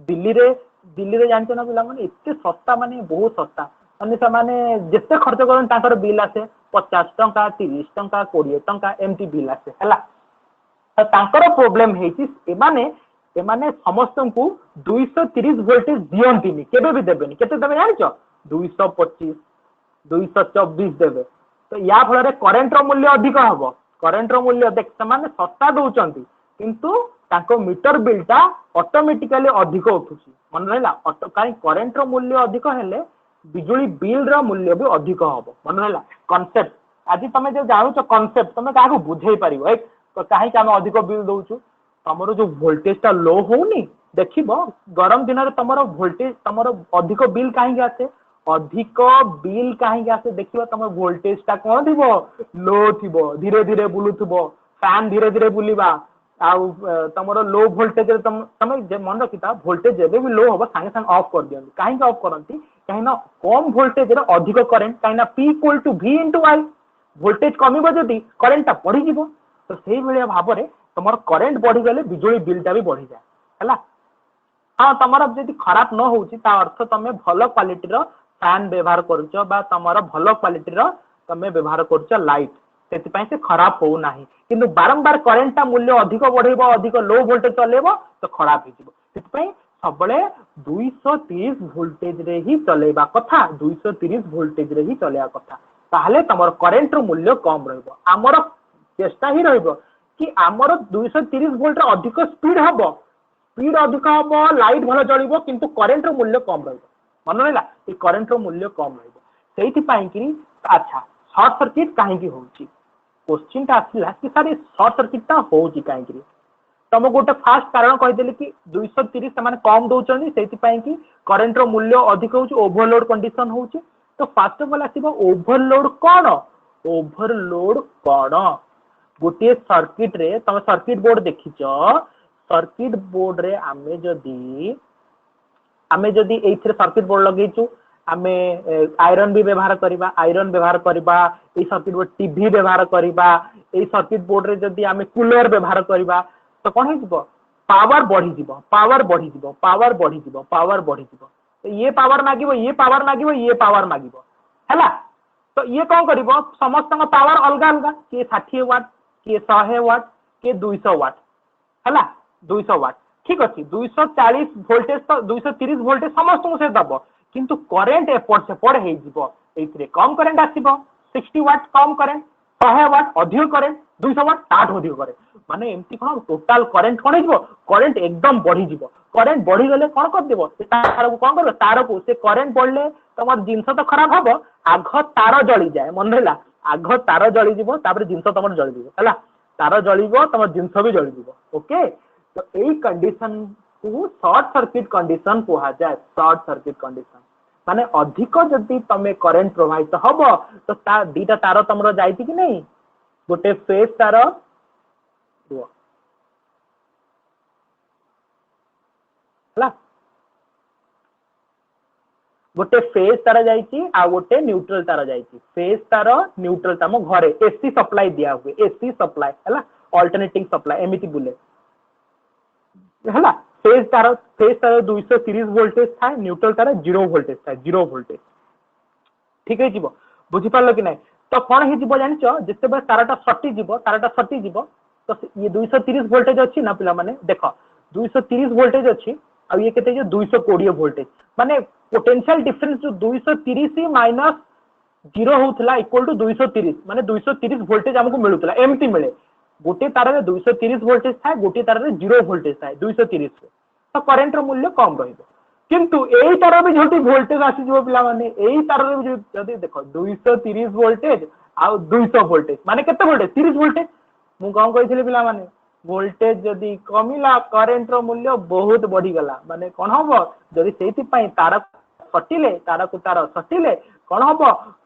दिल्ली रे जानते ना पिला माने एते सस्ता माने बहुत सस्ता माने से माने जेते खर्च करन ताकर बिल आसे 50 टंका 30 टंका 20 टंका एमटी बिल आसे हला त ताकर प्रॉब्लम हेछि एमाने समस्त को 230 वोल्टेज दियंतिनी केबे भी देबेनी केते देबे जानिचो 225 224 देबे तो या फल करंट रो मूल्य अधिक हबो करंट रो मूल्य देख समान सस्ता दउचंती किंतु ताको मीटर बिल टा ऑटोमेटिकली अधिक उठुची मन रहला काई करंट रो मूल्य अधिक हेले बिजुली बिल रो मूल्य भी अधिक हबो मन रहला कांसेप्ट आज तमे जे जानुचो कांसेप्ट तमे काहा को बुझेई परिबो काहे कि हम अधिक बिल दउचु तमरो जो वोल्टेज टा लो होनी देखिबो गरम दिन रे तमरो वोल्टेज तमरो अधिक बिल काहे आसे अधिक बिल कहीं आसे देखिए तुम वोल्टेज टा कौन थी लो थी धीरे धीरे बुलूथबो फैन धीरे धीरे बुलिबा आउ तुम लो वोल्टेज तुम मन रखिता वोल्टेज जब भी लो हम सागे सागे ऑफ कर दियंती कहीं ऑफ करती कहीं कम वोल्टेज रे अधिक करेंट कहीं P equal to V into I voltage कमिबो जदी करेंट बढ़ी जीवो तो सेही भलिया भाव रे तुम करेंट बढ़ी गले बिजुली बिल टा भी बढ़ी जाए हैला हाँ तुम जब खराब न हो अर्थ तुम भल क्वालिटी फैन व्यवहार करुच तुम भल क्वालिटी तुम व्यवहार करुच लाइट से खराब हो ना कि बारंबार करेन्टा मूल्य अधिक बढ़ेब अधिक लो वोल्टेज चलेब तो खराब हो सब 230 वोल्टेज रे ही चलेबा कथा 230 वोल्टेज रे ही चलेबा कथा ताहले तुम करेन्ट रो मूल्य कम रहइबो आमर चेष्टा ही रहइबो कि आमर 230 वोल्ट रे अधिक स्पीड हबो स्पीड अधिक हम लाइट भल चलो किंतु करेन्ट रो मूल्य कम मन रहा ये करेन्ट रो मूल्य कम रही अच्छा शॉर्ट सर्किट कहीं क्वेश्चन टा आसला कि सर शॉर्ट सर्किट टा हो कहीं तुम गोटे फास्ट कारण कहीदेली कि 230 से कम दौरान से करेन्ट रो मूल्य अधिक हो ओभरलोड कंडीशन हो तो फास्ट ऑफ ऑल आसो ओभरलोड कौन ओभरलोड कौन गोटे सर्किट रे तुम सर्किट बोर्ड देखिच सर्किट बोर्ड रे आमे जदि एथरे सर्किट बोर्ड लगेचु आमे आयरन भी व्यवहार करबा आयरन व्यवहार करबा ए सर्किट बोर्ड टीवी व्यवहार करबा ए सर्किट बोर्ड रे जदि आमे कूलर व्यवहार करबा तो कोन हे जिवो पावर बढ़ी जिवो पावर बढ़ी जिवो पावर बढ़ी जिवो पावर बढ़ी जिवो तो ये पावर मागिवो ये पावर मागिवो ये पावर मागिवो हैला तो ये कोन करबो समस्त पावर अलग अलग के 60 वाट के 100 वाट के 200 वाट हैला 200 वाट ठीक अच्छे 240 वोल्टेज तो 230 वोल्टेज समस्त से दब किंतु करेन्ट एपट सेपट हो कम करेन्ट आसो 60 वाट कम करेन्ट 100 वाट अधिक करेन्ट 200 वाट ताठ अधिक करेन्ट माने एमती कौन टोटाल करेन्ट कौन हो करेन्ट एकदम बढ़ी करेन्ट बढ़ी गले कौन करदेव तार को कौन कर तार को से करेन्ट बढ़ले तुम जिनस तो खराब हम आग तार जली जाए मन रहा आग तार जलीज जिनस तुम जलीज है तार जलिब तुम जिनस भी जलीज ओके तो यही कंडीशन को शॉर्ट सर्किट कंडीशन कहा जाए शॉर्ट सर्किट कंडीशन माने अधिक जदि तमे करेन्ट प्रवाहित हम तो दीटा तार तुम जाइए कि नहीं गोटे फेज तार गोटे फेज तार जाइए आ गोटे न्यूट्रल तार जाइए फेज तार न्यूट्रल तार घरे एसी सप्लाई दिया हुए एसी सप्लाई है अल्टरनेटिंग सप्लाई एमती बुले है फेज तार 230 वोल्टेज था न्यूट्रल तार 0 वोल्टेज था 0 वोल्टेज ठीक है बुझीपार कि ना तो कौन हो जान जिते तारटा सटी जीव तो ये 230 वोल्टेज अच्छी ना पिला माने देख 230 वोल्टेज अच्छी आ ये केते 220 वोल्टेज माने पोटेंशियल डिफरेंस जो 230 माइनस 0 होता इक्वल टू 230 माने 230 वोल्टेज हमको मिलूला एमती मिले गोटे तार रे 230 वोल्टेज था गोटे तार रे 0 वोल्टेज था 230 तो करेन्ट रो मूल्य कम रहिबो किंतु एई तार भी जोटी वोल्टेज आसी जो पिला माने एई तार रे जो जदी देखो 230 वोल्टेज आ 200 वोल्टेज माने केते वोल्टेज 30 वोल्टेज मु कौन कहिथिले पिला माने वोल्टेज जदी कमिला करेन्ट रो मूल्य बहुत बढ़ी गला माने कोन हबो जदी सेति पई तार सटिले तार को तार सटिले कौन हम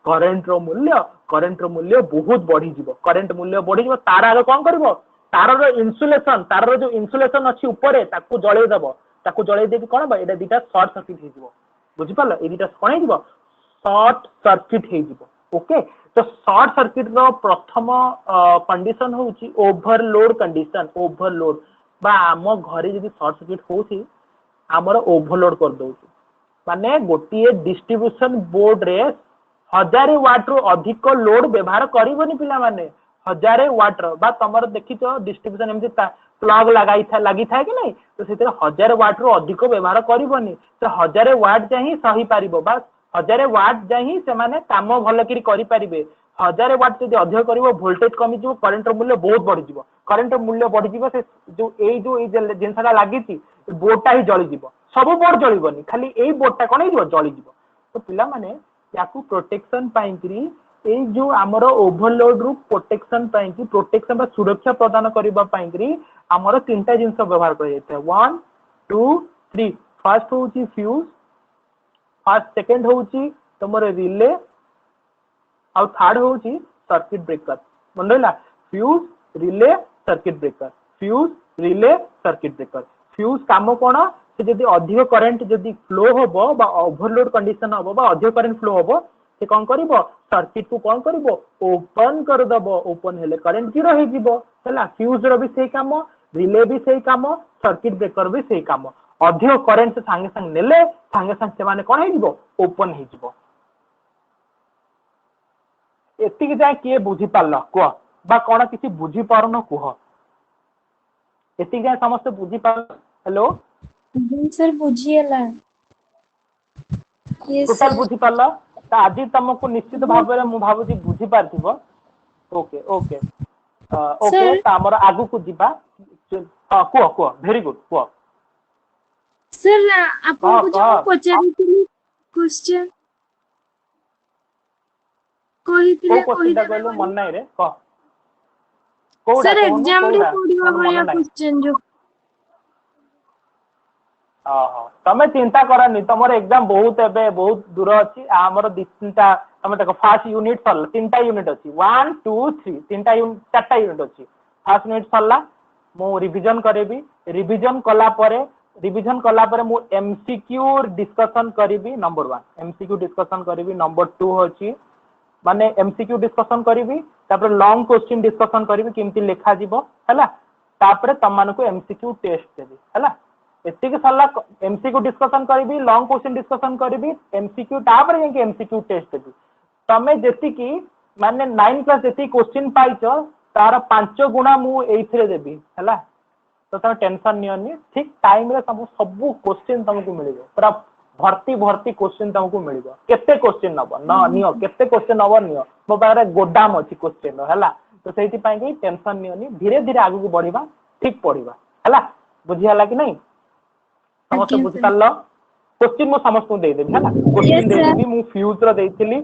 करेन्ट रो मूल्य बहुत बढ़ी जीवो करेन्ट मूल्य बढ़ी जीवो तार आगे कौन करिवो तार रो इन्सुलेशन तार रो जो इन्सुलेशन अछि ऊपर ताकू जळै देबो ताकू जळै देबी कोन बा एटा दीटा शॉर्ट सर्किट हे जीवो बुझि पालो ए दीटा कोन हे जीवो शॉर्ट सर्किट हे जीवो ओके तो शॉर्ट सर्किट रो प्रथम कंडीशन होउची ओवरलोड कंडीशन ओवरलोड बा आम घरे जदी शॉर्ट सर्किट होउची हमर ओवरलोड कर दोउची माने गोटे डिस्ट्रीब्यूशन बोर्ड रे 1000 वाट रु अधिक लोड व्यवहार करिवनी पिला माने 1000 वाट रो बा तमर देखितो डिस्ट्रीब्यूशन एमती प्लग लगी था कि नहीं तो से 1000 वाट रु अधिक व्यवहार करिवनी तो 1000 वाट जाही सही पारिबो बा 1000 वाट जाही से माने काम भल करी करि पारिबे 1000 वाट जदी अधिक करिवो वोल्टेज कमी जो करंट रो मूल्य बहुत बढ़ी जीवो करंट रो मूल्य बढ़ी जीवो से जो जिनसटा लागिची बोर्डटा ही जली जीवो सब बोर्ड जलिबनी खाली एई बोर्डटा कोन हो जली जीवो तो पिला माने याकू प्रोटेक्शन पाइंकरी ए जो हमरो ओवरलोड रु प्रोटेक्शन पाइंकरी प्रोटेक्शन बा सुरक्षा प्रदान करिबा पाइंकरी हमरो तीनटा जिंस व्यवहार करै छै 1 2 3 फर्स्ट होउची फ्यूज फर्स्ट सेकंड होउची तुमर रिले आउ थर्ड होची सर्किट ब्रेकर मन रहा fuse relay circuit breaker fuse relay circuit breaker fuse काम कौन से जदि अधिक करंट जदि फ्लो होबो बा ओवरलोड कंडीशन होबो बा अधिक करंट फ्लो होबो से कौन करिवो सर्किट को कौन करिवो ओपन कर दबो ओपन हेले करंट जीरो हे जीवो हला फ्यूज रो भी सेही काम रिले भी सेही काम सर्किट ब्रेकर भी सेही काम अधिक करंट संगे संग नेले संगे संग से माने कौन हे जीवो ओपन हे जीवो एतिक जाए किए बुझी पारल कह बा कौन किसी बुझी पारन कह एतिक जाए समस्त बुझी पार हेलो सर बुझीला यस टोटाल सर बुझी पारल तो आज तुमको निश्चित भाव में मु भाबुची बुझी पारथिबो ओके ओके ओके सर तो हमर आगु को जीवा हां को वेरी गुड को सर आपन को जो कह पचारिथिली क्वेश्चन को कहिथिले क्वेश्चन टा कहलो मन नाही रे कह कोडा सर कहून एग्जाम रे कोडा पढिबा मन भलिया नाही क्वेश्चन जो तमें चिंता करनी तुम एग्जाम बहुत एवं बहुत दूर अच्छी आमर दी तीनटा तुम देख फास्ट यूनिट सरला तीनटा यूनिट अच्छी 1 2 3 तीनटा चारटा यूनिट अच्छी फास्ट यूनिट सरला मु रिवीजन करेबी रिवीजन कला परे मु एमसीक्यू डिस्कशन करीबी नंबर 1 एमसीक्यू डिस्कशन करीबी नंबर 2 होची माने एमसीक्यू डिस्कशन करीबी तापर लॉन्ग क्वेश्चन डिस्कशन करीबी केमती लेखा जीवो हला तापर तम मानको एमसीक्यू टेस्ट देबी हला एतिक सरला एमसीक्यू डिस्कशन करी लॉन्ग क्वेश्चन डिस्कशन करी एमसीक्यू तापर जाके एमसीक्यू टेस्ट देबी तमे जेतिकी माने 9 क्लास जेति क्वेश्चन पाइछ तार 5 गुणा मु एइथरे देबी हला तो तुम टेंशन नियनी ठीक टाइम रे सब क्वेश्चन तुमको मिलिबो पूरा भर्ती भर्ती क्वेश्चन तुमको मिलिबो केते क्वेश्चन नबो न नियो केते क्वेश्चन नबो नियो मो पारे गोदाम अछि क्वेश्चन हला तो सेति पई कि टेंशन नियनी धीरे धीरे आगु को बढ़िबा ठीक पढ़िबा हला बुझी हला कि नहीं समस्त बुझी पारल क्वेश्चन मु समस्त दे देबी हला क्वेश्चन दे देबी मु फ्यूज रो देइथिली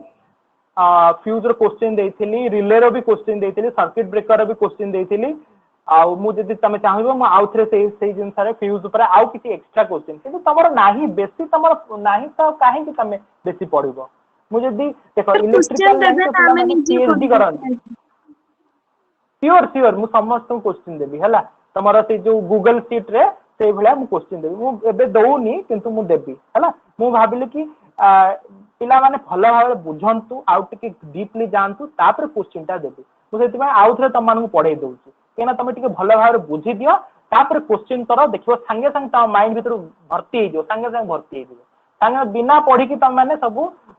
फ्यूज रो क्वेश्चन देइथिली रिले रो भी क्वेश्चन देइथिली सर्किट ब्रेकर रो भी क्वेश्चन देइथिली आउ मु जदि तमे चाहिबो मु आउ थरे सेही जिंस रे फ्यूज ऊपर आउ किछि एक्स्ट्रा क्वेश्चन किंतु तमरो नाही बेसी तमरो नाही तो काहे कि तमे बेसी पढिबो मु जदि देखो इलेक्ट्रिकल लाइन तो पिला माने पीएचडी करन श्योर श्योर मु समस्त क्वेश्चन देबी हला तमरो से जो गूगल शीट रे से भला मु क्वेश्चन देबी मु एबे दउनी किंतु मु देबी हला मु भाबिले कि पिला माने भलो भाबे बुझंतु आउ टिके डीपली जानतु तापर क्वेश्चन ता देबी मु सेति में आउ थरे तम मानकु पढाई दउची केना तमे टिके भलो भाबे बुझी दियो तापर क्वेश्चन करो देखियो संगे संग ता माइंड भीतर भर्ती हे जो संगे संग भर्ती हे जो संगे बिना पढ़ी कि तम माने सब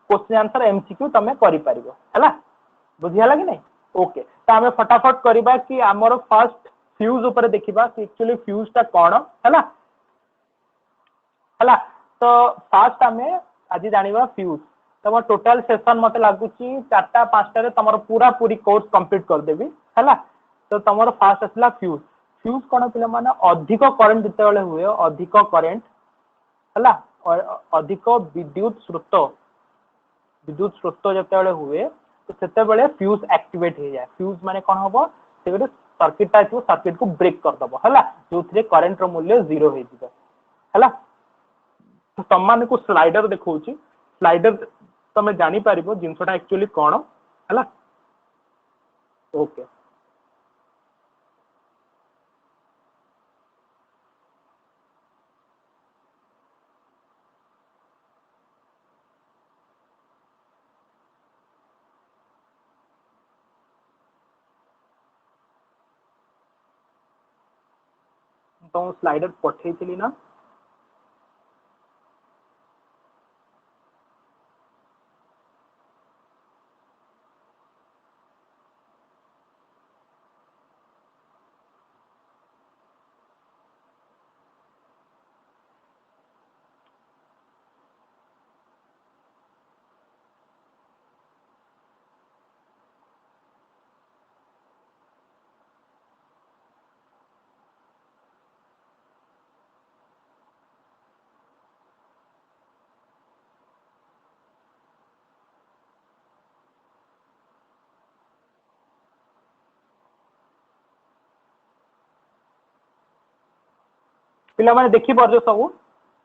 क्वेश्चन आंसर एमसीक्यू तमे करि पारिबो हला बुझी हला कि नहीं ओके तो हमें फटाफट करबा कि हमर फर्स्ट फ्यूज ऊपर देखिबा कि एक्चुअली फ्यूज ता कोन हला हला तो फर्स्ट हमें आज जानिबा फ्यूज तम टोटल सेशन मते लागुची 4टा 5टा रे तमर पूरा पूरी कोर्स कंप्लीट कर देबी हला तो तमर फर्स्ट असला फ्यूज फ्यूज कोन पिला माने अधिक करंट जते बेले हुए अधिक करंट हला अधिक विद्युत स्रोत जते बेले हुए तो सेते बेले फ्यूज एक्टिवेट हो जाए फ्यूज माने कोन होबो से गोटे सर्किट टा जो सर्किट को ब्रेक कर दबो हला जोथरे करंट रो मूल्य 0 हे जिवो हला तो तम को स्लाइडर देखौची स्लाइडर तमे जानि पारिबो जिंसटा एक्चुअली कोन हला ओके तो स्लाइडर पठेइथिली ना पिला माने देखि परजो सब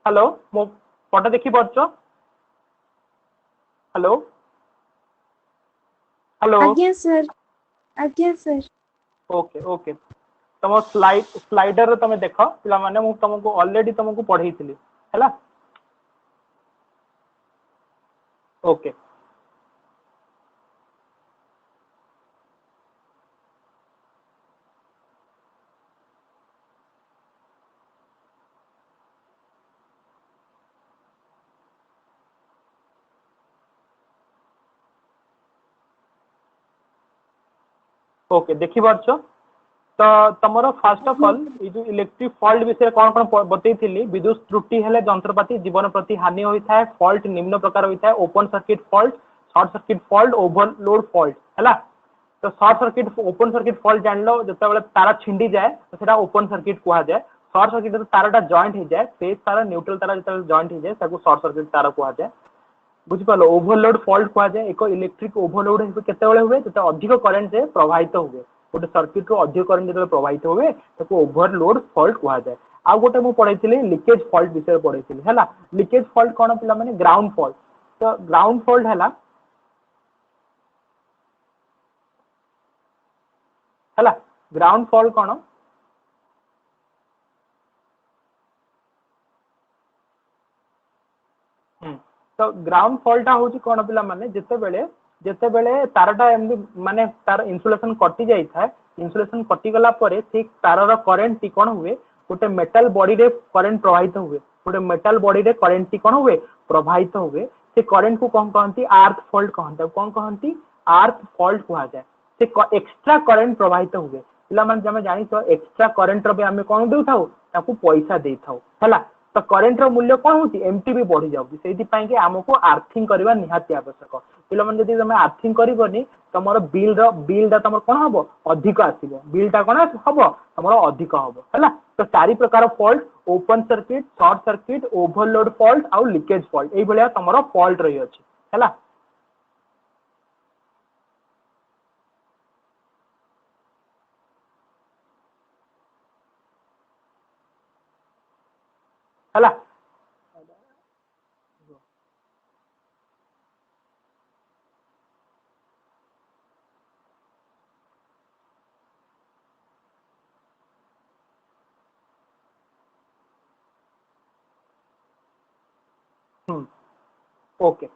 हेलो मो फोटो देखि परजो हेलो हेलो आज्ञा सर आज्ञा सर ओके ओके तुम स्लाइडर तुम देख पिला माने मु तुमको ऑलरेडी तुमको पढ़ई थिली हैला ओके ओके देखि पारछ तो तमरो फर्स्ट ऑफ ऑल ये जो इलेक्ट्रिक फॉल्ट विषय कौन कौन बतई थी विद्युत त्रुटि हेले जंत्रपाती जीवन प्रति हानि होता है फॉल्ट निम्न प्रकार होता है open circuit fault short circuit fault overload fault है तो short circuit open circuit fault जान लो जो तार छिंडी जाए तो सेटा ओपन सर्किट कहा जाए शॉर्ट सर्किट तारटा जॉइंट हो जाए फेज तार न्यूट्रल तार जो जॉइंट हो जाए शॉर्ट सर्किट तार कहा जाए बुझिपाल ओवरलोड फॉल्ट कहा जाए एक इलेक्ट्रिक ओवरलोड केते हुए जो अधिक करेन्ट से प्रभावित हुए गोटे सर्किट रू अधिक करेन्ट जो प्रभावित हुए ताको ओवरलोड फॉल्ट कहा जाए आ गोटे मु पढ़ाई लीकेज फॉल्ट विषय पढ़ाई है लीकेज फॉल्ट कौन पिला माने ग्राउंड फॉल्ट तो ग्राउंड फॉल्ट है ग्राउंड फॉल्ट कौन तो ग्राउंड फॉल्ट हूँ कौन पिला माने जिते बेले तारटा एमती माने तार इन्सुलेशन कटि जाई था इन्सुलेशन कटिगला से तार करेन्ट टी कौन हुए गोटे मेटाल बॉडी रे करेन्ट प्रवाहित हुए गोटे मेटाल बॉडी रे करेन्ट टी कौन हुए प्रवाहित हुए से करेन्ट को कौन कहती आर्थ फॉल्ट कहते कौन कहती आर्थ फॉल्ट कहा जाए से एक्स्ट्रा करेन्ट प्रवाहित हुए पिला जानी एक्स्ट्रा करेन्ट रे आम कौन दे पैसा दे था है तो करेन्ट रो मूल्य कौन होती एमटी भी बढ़ी जाऊँगी से आमको आर्थिंग करवा निहाती आवश्यक पे जब तुम आर्थिंग करनी तुम बिल तुम कौन हम अधिक आसो बिलटा कौन हम तुम अधिक हम है तो चारि प्रकार fault open circuit short circuit overload fault आउ लीकेज फॉल्ट ये तुम फॉल्ट रही अच्छी है है ओके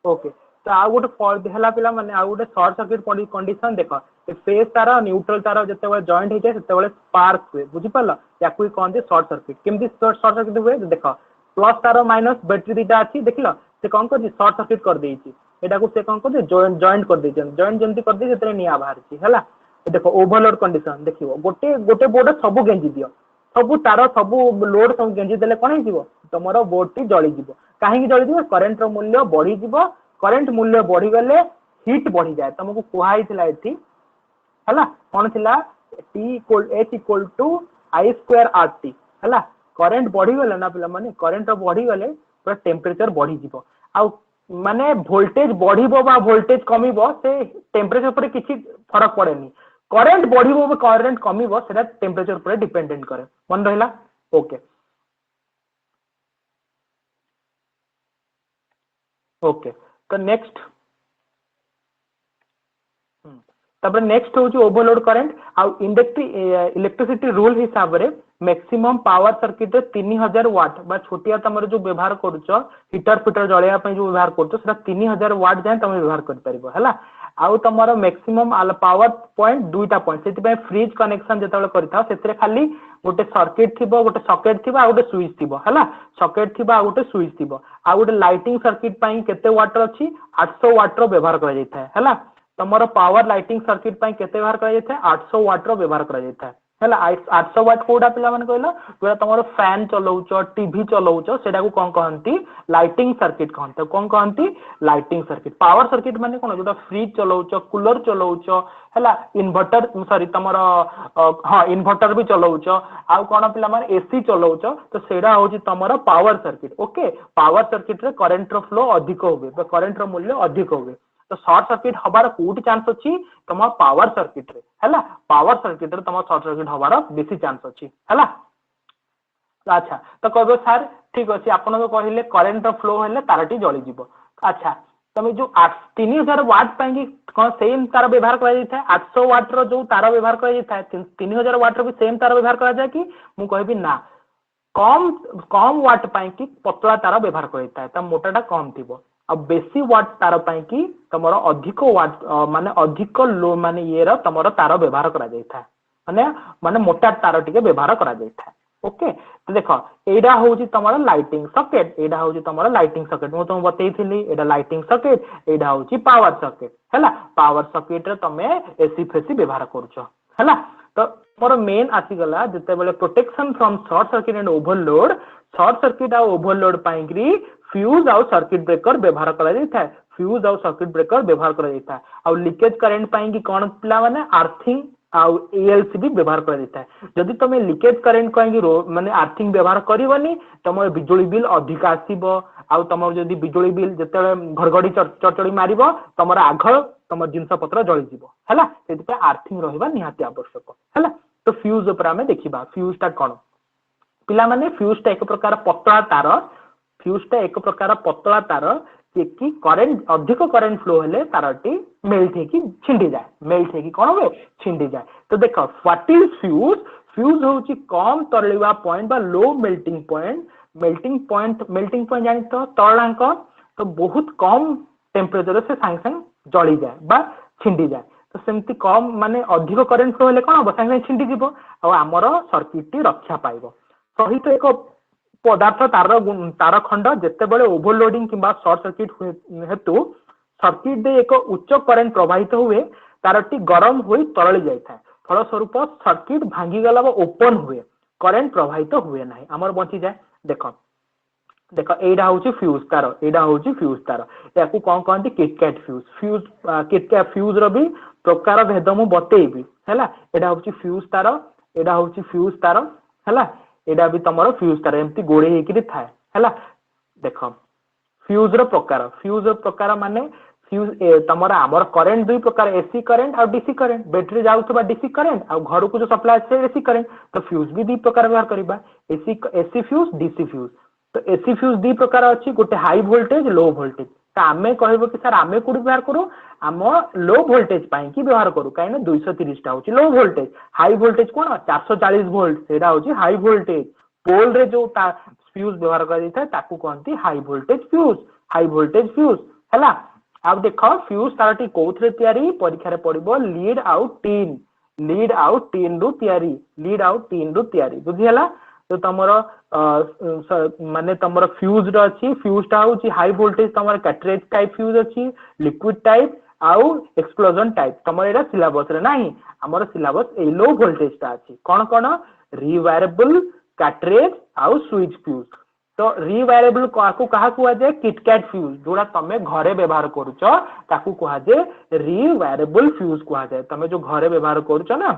ओके तो आ गोटे फॉल्ट है पिला माने आ गोटे शॉर्ट सर्किट कंडीशन देख फेज तार न्यूट्रल तार जो जॉइंट होता है से स्पार्क हुए बुझीपाल या कहते शॉर्ट सर्किट केमती शॉर्ट सर्किट हुए देख प्लस तार माइनस बैटेरी दीटा अच्छी देख से कौन कर शॉर्ट सर्किट कर देती एटा को से कौन कर जॉइंट कर दे जॉइंट जमती कर दे से निआ बाहर है देख ओवरलोड कंडीशन देख गोटे गोटे बोर्ड सब गेंजी दियो सब तार सब लोड सब गेंजी देले कौन हो तुम बोर्ड टी जलीज कहीं जलीज करेन्ट मूल्य बढ़ी करेन्ट मूल्य बढ़ी गले हिट बढ़ी जाए तुमको कहुई है कौन थी H = I²RT है करेन्ट बढ़ी गले ना पिला माने करेन्ट बढ़ी गले पूरा टेम्परेचर बढ़ी जीवो आ माने वोल्टेज बढ़िबो बा वोल्टेज कमिबो से टेम्परेचर पर किसी फरक पड़ेनी करेन्ट बढ़िबो बा करेन्ट कमिबो सेटा टेम्परेचर पर डिपेंडेंट करे मन रहिला ओके ओके तो नेक्स्ट तब नेक्स्ट हूँ ओवरलोड करेंट आउ इलेक्ट्रिसिटी रूल हिसाब से मैक्सिमम पावर सर्किट 3000 वाट बा छोटिया तुम जो व्यवहार करुच हिटर फिटर जलैया जो व्यवहार कर 3000 वाट जाए तुम व्यवहार कर आउ तुम मैक्सिमम पावर पॉइंट दुईटा पॉइंट से फ्रिज कनेक्शन जो खाली गोटे सर्किट थी गोटे सकेट थी गोटे स्विच थी है सकेट थी गोटे स्विच थी आ गोटे लाइटिंग सर्किट केते वाटर अच्छी 800 वाटर व्यवहार कर तुम पावर लाइटिंग सर्किट केते व्यवहार कर 800 वाटर व्यवहार कर 800 वाट कोडा पिला मन कहला जो तुम फैन चलाउच टीवी चलाउच सेटा को कौन कहती लाइटिंग सर्किट कहते कौन कहती लाइटिंग सर्किट पावर सर्किट माने कौन जो फ्रिज चलाउच कूलर चलाउच है इन्वर्टर सॉरी तुम हाँ इन्वर्टर भी चलाउच आउ कौन पिला माने एसी चलाउच तो सेटा होची तुम power circuit okay power circuit रे करंट रो फ्लो अधिक हुए करेन्ट रो मूल्य अधिक हुए तो शॉर्ट सर्किट हबार कोठी चांस अछि तम पावर सर्किट रे हैला पावर सर्किट रे तम शॉर्ट सर्किट हबार बेसी चांस अछि हैला। अच्छा तो कहबो सर ठीक अछि आपण जो कहिले करंट फ्लो हेले तारटी जळी जिवो। अच्छा तमे जो 3000 वाट पाएंगी कोन सेम तार व्यवहार करा जाय 800 वाट रो जो तार व्यवहार करा जाय 3000 वाट रो भी सेम तार व्यवहार करा जाय कि मु कहबी ना कम कम वाट पाई कि पतला तार व्यवहार करा जाय मोटाटा कम थिबो आ बेसी वाट तार पाई कि तमरो अधिक वाट माने अधिक लो माने ये रो तमरो तार व्यवहार करा जाय माने माने मोटा तार टिके व्यवहार करा जाय ओके। तो देख एडा होची तमरो लाइटिंग सॉकेट एडा होची तमरो लाइटिंग सॉकेट मु तुम बतैथिली एडा लाइटिंग सॉकेट एडा होची पावर सॉकेट हैला पावर सॉकेट रे तमे एसी फेसी व्यवहार करछो हैला। तो मोर मेन आसी गला जते बेले protection from short circuit and overload short circuit आ ओवरलोड पाइंग्री फ्यूज आउ सर्किट ब्रेकर व्यवहार करा जाय फ्यूज आउ सर्किट ब्रेकर व्यवहार करा जाय आ लीकेज करंट पाइंगी कोन पिला माने अर्थिंग आउ एएलसी भी व्यवहार करा जाय जदि तमे लीकेज करंट कहीं माने अर्थिंग व्यवहार करबनी तम बिजुली बिल अधिक आसीबो आउ तम जदि बिजुली बिल जते घड़घड़ी चड़चड़ी मारिबो तमरा आघ तम जिंस पत्र जळी जिवो हैला सेति पे अर्थिंग रहबा निहाती आवश्यक हैला। तो फ्यूज ऊपर हमें देखिबा फ्यूज ता कोन पिला माने फ्यूज ता एक प्रकार पतला तार फ्यूज ता एक प्रकार पतला तार कि करंट अधिक करंट फ्लो हेले तारटी मेल्ट हेकी छिंडी जाए मेल्ट हेकी कोन हो छिंडी जाए। तो देखो व्हाट इज फ्यूज फ्यूज होची कम तरलिवा पॉइंट बा लो मेल्टिंग पॉइंट जानि तो तळांक तो बहुत कम टेम्परेचर से सांग सांग जळी जाए बा छिंडी जाए। तो सेमती कम माने अधिक करंट फ्लो हेले कोन हो सांग सांग छिंडी जिवो आ हमर सर्किट टी रक्षा पाइबो सहित एक पदार्थ तार खंड जिते बड़े ओवरलोडिंग किंबा शॉर्ट सर्किट हेतु सर्किट दे एक उच्च करंट प्रवाहित हुए तारटी गरम हुई तरली जाए फलस्वरूप सर्किट भांगी गला ओपन हुए करंट प्रवाहित हुए ना आमर बची जाए। देख देख एडा होची फ्यूज तार एडा होची फ्यूज तार याकू कोन कहंती किटकैट फ्यूज किटकैट फ्यूज रो भी प्रकार भेद मु बतेइबी हैला। एडा होची फ्यूज तार एडा होची फ्यूज तार हैला एडा भी तमरो फ्यूज तार एमती गोड़े हेकि थाए हैला। देख फ्यूज रो प्रकार माने फ्यूज तमरा हमर करंट दुई प्रकार एसी करंट और डीसी करंट बैटरी जाउथबा डीसी करंट और घर को जो सप्लाई से एसी करंट तो फ्यूज भी दुई प्रकार व्यवहार करबा एसी फ्यूज डीसी फ्यूज। तो एसी फ्यूज दुई प्रकार अछि गोटे हाई वोल्टेज लो वोल्टेज तो आमे कहबो कि सर आमे कोड व्यवहार करू आम लो वोल्टेज पाई कि व्यवहार करू काई ना 230 टा होची लो वोल्टेज हाई वोल्टेज कोन 440 वोल्ट सेडा होची हाई वोल्टेज पोल रे जो फ्यूज व्यवहार करा जाय ताकू कहंती हाई वोल्टेज फ्यूज हैला। अब देखो फ्यूज तारटी कोथरे तयारी परीक्षा रे पड़िबो लीड आउट टीन रु तयारी बुझी हला। तो तमरो माने तमरो फ्यूज रो अछि फ्यूज ता होची हाई वोल्टेज तमरो कैटरेज टाइप फ्यूज अछि लिक्विड टाइप आउ एक्सप्लोजन टाइप तमरो एरा सिलेबस रे नाही हमर सिलेबस ए लो वोल्टेज ता अछि कोन कोन रिवायरेबल कैटरेज आउ स्विच फ्यूज। तो रिवायरेबल को कहा कुआ जाय किटकैट फ्यूज जोड़ा तमे घरे व्यवहार करूचो ताकू कुआ जाय रिवायरेबल फ्यूज कुआ जाय तमे जो घरे व्यवहार करूचो ना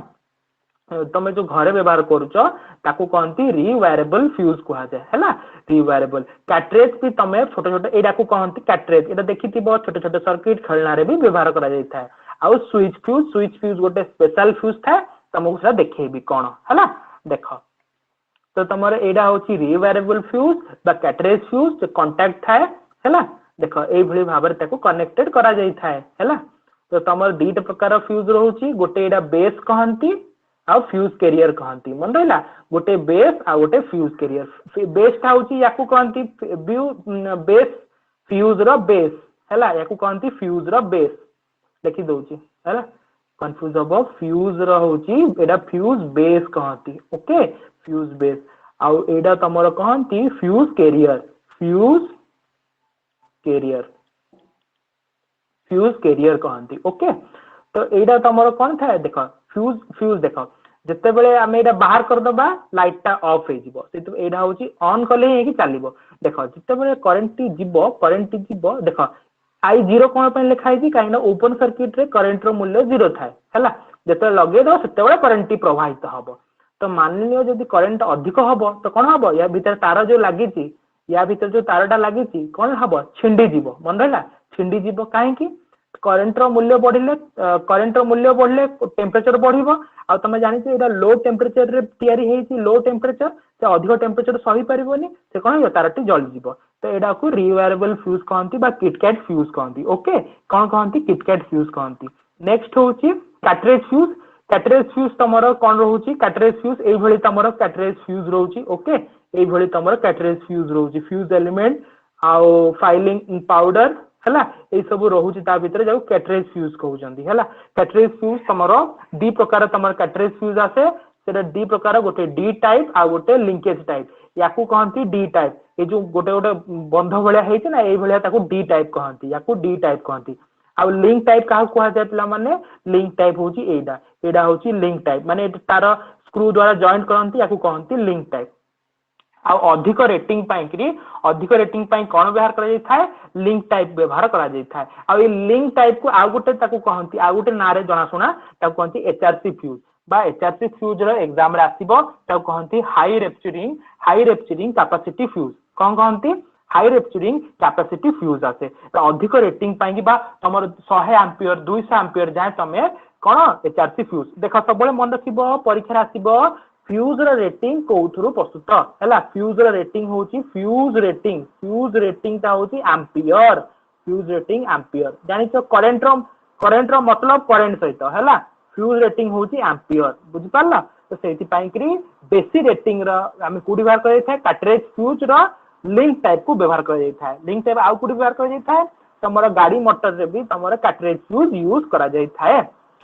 तमे जो घरे व्यवहार करूचो ताकू कहंती रिवायरेबल फ्यूज कुआ जाय हैला। रिवायरेबल कैटरेज भी तमे छोटे छोटे एडा को कहंती कैटरेज एडा देखिथिबो छोटे छोटे सर्किट खेलना रे भी व्यवहार करा जाय था आ स्विच फ्यूज गोटे स्पेशल फ्यूज था तमको सेटा देखैबी कोन हैला। देखो तो तमरे एडा होची रिवायरेबल फ्यूज बा कैटरेज फ्यूज जो कांटेक्ट थाए हैला। देखो ए भली भाबरे ताको कनेक्टेड करा जाय थाए हैला। तो तमर दीटा प्रकार फ्यूज रहउची गोटे एडा बेस कहंती आ फ्यूज कैरियर कहंती मन रहला गोटे बेस आ गोटे फ्यूज कैरियर बेस ता होची याकू कहंती बेस फ्यूज रो बेस हैला याकू कहंती फ्यूज रो बेस देखि दउची हैला कंफ्यूज हो फ्यूज रो होची एडा फ्यूज बेस कहंती ओके फ्यूज बेस आउ एडा तमरो कहंती फ्यूज कैरियर कहंती ओके। तो एडा तमरो कोन था देखो फ्यूज देखो जते बेले हम एडा बाहर कर दबा लाइट टा ऑफ हे जिवो सेतो एडा होची ऑन कले हे कि चालिबो देखो जते बेले करंट टी जिवो देखो I0 कोन पे लिखा है काइना ओपन सर्किट रे करंट रो मूल्य 0 थाए हैला जते लगे दो सेते बेले करंट टी प्रवाहित हबो। तो मान लियो जदि करंट अधिक हबो तो कोन हबो या भीतर तार जो लागिची या भीतर जो तारटा लागिची कोन हबो छिंडी जिवो मन रहला छिंडी जिवो काहे कि करंट रो मूल्य बढ़ले टेम्परेचर बढ़िबो आ तमे जानि छै एटा लो टेम्परेचर रे तयारी हेछि लो टेम्परेचर से अधिक टेम्परेचर सही परिबोनी से कोन तारटी जल जीवो तो एटा को रिवेरेबल फ्यूज कहंती बा किटकैट फ्यूज कहंती ओके कोन कहंती किटकैट फ्यूज कहंती नेक्स्ट होछि कैटरेज फ्यूज तमरो कोन रहउछि कैटरेज फ्यूज एई भली तमरो कैटरेज फ्यूज रहउछि ओके एई भली तमरो कैटरेज फ्यूज रहउछि फ्यूज एलिमेंट आउ फाइलिंग पाउडर हला ए सब रहउछि ता भितर जाउ कैटरेज फ्यूज कहउछंती हला कैटरेज फ्यूज तमरो दी प्रकार तमरो कैटरेज फ्यूज आसे सेटा डी प्रकार गोटे डी टाइप आ गोटे लिंकेज टाइप याकू कहंती डी टाइप ए जो गोटे गोटे बंध भलिया हेछि ना ए भलिया ताकू डी टाइप कहंती याकू डी टाइप कहंती आ लिंक टाइप काहा कोहा जाय पिला माने लिंक टाइप होछि एडा होछि लिंक टाइप माने तार स्क्रू द्वारा जॉइंट करंती याकू कहंती लिंक टाइप आ अधिक रेटिंग पाई कोन व्यवहार करा जाय थाए लिंक टाइप व्यवहार करा जाय थाए आ ए लिंक टाइप को आ गोटे ताकू कहंती आ गोटे नारे जणा सुना ताकू कहंती एचआरसी फ्यूज बा एचआरसी फ्यूज रो एग्जाम रे आसीबो ताकू कहंती हाई रेप्चरिंग कैपेसिटी फ्यूज कोन कहंती हाई रेप्चरिंग कैपेसिटी फ्यूज आसे तो अधिक रेटिंग पाई कि बा हमर 100 एम्पियर 200 एम्पियर जाय तमे कोन एचआरसी फ्यूज देखो सबले मन रखिबो परीक्षा रे आसीबो फ्यूज रो रेटिंग कोथुरु प्रस्तुत हैला फ्यूज रो रेटिंग होची फ्यूज रेटिंग ता होची एम्पियर फ्यूज रेटिंग एम्पियर जानि छ करंट रो मतलब करंट सहित हैला फ्यूज रेटिंग होची एम्पियर बुझि पारला तो सेति पाई करी बेसी रेटिंग रो हम कुडी व्यवहार करे थाए कैटरेज फ्यूज रो लिंक टाइप को व्यवहार करे थाए लिंक टाइप आउ कुडी व्यवहार करे थाए तमरो गाड़ी मोटर रे भी तमरो कैटरेज फ्यूज यूज करा जाय थाए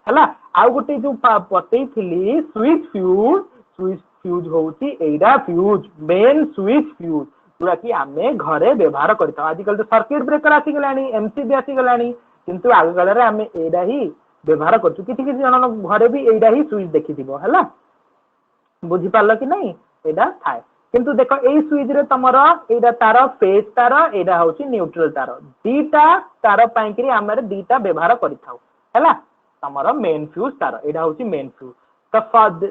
हैला आउ गोटे जो पतई थिली स्विच फ्यूज होची एडा फ्यूज मेन स्विच फ्यूज जोरा कि आमे घरे व्यवहार करता आजकल तो सर्किट ब्रेकर आसी गलानी एमसीबी आसी गलानी किंतु आग काल रे आमे एडा ही व्यवहार करछु किछि किछि जन घरे भी एडा ही स्विच देखिथिबो हैला बुझी पारल कि नहीं एडा थाए किंतु देखो ए स्विच रे तमरो एडा तार फेज तार एडा होची न्यूट्रल तार दीटा तार पई कि हमरे दीटा व्यवहार करिथाउ हैला तमरो मेन फ्यूज तार एडा होची मेन फ्यूज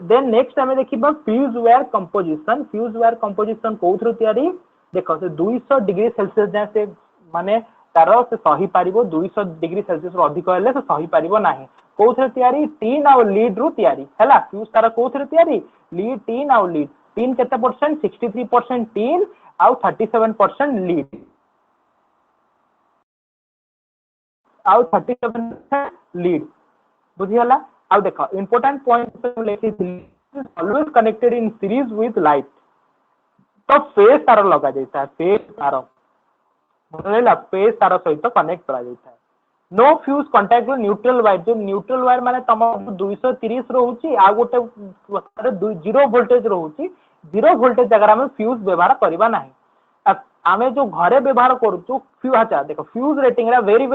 then next हमें देखिबा फ्यूज वायर कंपोजिशन कोथरो तयारी देखो से 200 डिग्री सेल्सियस जाय से माने तारो से सही पारिबो 200 डिग्री सेल्सियस रो अधिक हेले से सही पारिबो नाही कोथरो तयारी टीन आ लीड रो तयारी हैला फ्यूज तारो कोथरो तयारी लीड टीन आ लीड टीन केते परसेंट 63% टीन आ 37% लीड आ 37% लीड बुझियला अब देखो important point Lekhi always connected in series with light तो फेज तार लगा जाता है फेज तार सहित कनेक्ट करा जाता है no fuse contact with neutral wire जो न्यूट्रल वायर माने तम 230 रहउची आ गोटे 0 वोल्टेज रहउची 0 वोल्टेज जगह में फ्यूज व्यवहार करबा नाही आमे जो घरे व्यवहार करूछु फ्यूज अच्छा देखो फ्यूज रेटिंग रा वेरी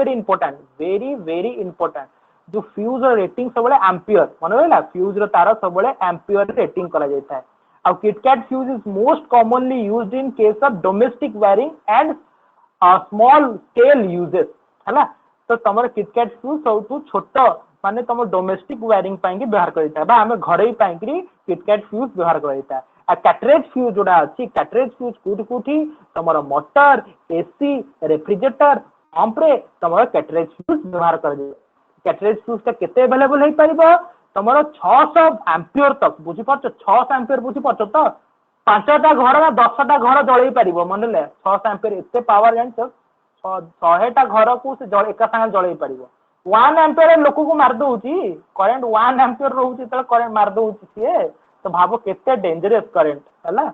इंपोर्टेंट जो फ्यूज रेटिंग सबले एम्पियर मन होइला फ्यूज रो तार सबले एम्पियर रेटिंग करा जायता है अब KitKat fuse is most commonly used in case of domestic wiring and small scale uses हैला तो तमर किटकैट फ्यूज सब छोट माने तम डोमेस्टिक वायरिंग पाई के व्यवहार करता है बा हमें घरे ही पाई के किटकैट फ्यूज व्यवहार करता है आ कैटरेज फ्यूज जोडा अछि कैटरेज फ्यूज कोठी तमर मोटर एसी रेफ्रिजरेटर पंप रे तमर कैटरेज फ्यूज व्यवहार कर कैटरेज फ्यूज का केते अवेलेबल है परिबो तमरो 600 एम्पियर तक बुझी परछ 600 एम्पियर बुझी परछ तो 5टा घर ना 10टा घर जळै परिबो मनले 600 एम्पियर एते पावर जान 100टा घर को से जळ एका संग जळै परिबो 1 एम्पियर लोक को मार दोउची करंट 1 एम्पियर रहउची त करंट मार दोउची से तो भाबो केते डेंजरस करंट हला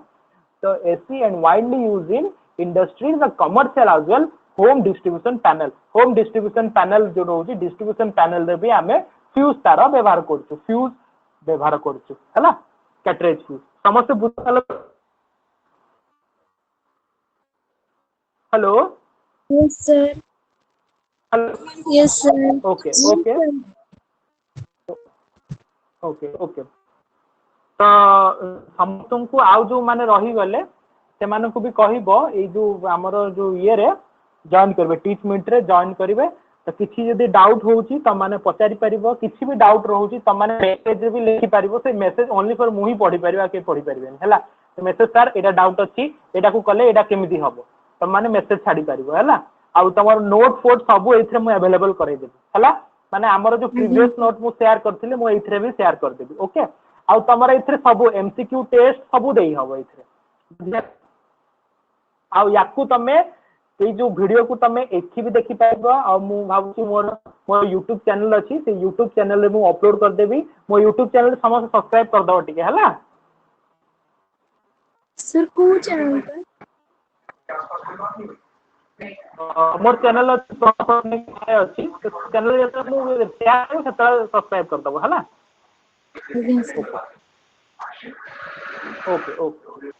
तो AC and widely used in industries and commercial as well home distribution panel जो रोजी डिस्ट्रीब्यूशन पैनल रे भी हमें फ्यूज तार व्यवहार करछु हला कैटरेज फ्यूज समस्त बुझल hello Yes, sir. Hello Yes, sir. Okay तो हम तुमको आउ जो माने रही गले से माने को भी कहबो ए जो हमरो जो ये रे जॉइन करबे टीच मिनट रे जॉइन करिवे तो किछि यदि डाउट होउची त माने पचारि परिबो किछि भी डाउट रहउची त माने मेसेज रे भी लिखि परिबो से मेसेज ओनली फॉर मुही पढी परिबा के पढी परिबेन हैला तो मेसेज सर एटा डाउट अछि एटा को कले एटा केमिति हबो त माने मेसेज छाडी परिबो हैला आउ तमर नोट फोट सब एथरे मु अवेलेबल करे देबी हला माने हमर जो प्रीवियस नोट मु शेयर करथिले मु एथरे भी शेयर कर देबी ओके आउ तमर एथरे सब एमसीक्यू टेस्ट सब देई हबो एथरे आउ याकू तमे ये जो वीडियो को तमे एथि भी देखि पाइबो आ मु भाबुची मोर मोर YouTube चैनल अछि से YouTube चैनल रे मु अपलोड कर देबी मो YouTube चैनल समस्त सब्सक्राइब कर दो ठीक है हला सर को चैनल पर मोर चैनल अछि चैनल जे मु शेयर करू सेता सब्सक्राइब कर दबो हला आज्ञा सर ओके ओके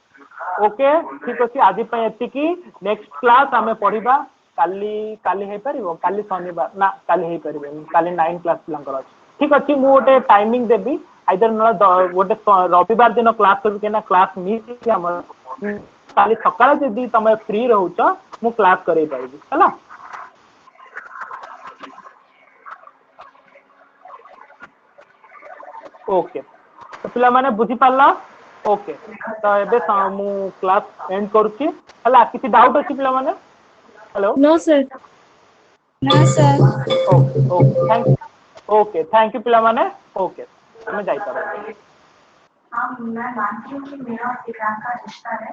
ओके ठीक अछि आज पय एतिकी नेक्स्ट क्लास हमें पढिबा काली काली हे परिबो काली शनिवार ना काली हे परिबो काली 9 क्लास लंकर अछि ठीक अछि मु ओटे टाइमिंग देबी आइदर न गोटे रविवार दिन क्लास करबी केना क्लास मिस कि हमर काली सकाळ जदी तमे फ्री रहउछ मु क्लास करै पाइबी हला ओके तो पिला माने बुझी पाला ओके तो एबे मु क्लास एंड करूची हला किसी डाउट अछि पिला माने हेलो नो सर ना sir okay okay thank you पिला माने ओके हमें जाई पारे हाँ मैं मानती हूँ कि मेरा और इकरार का रिश्ता है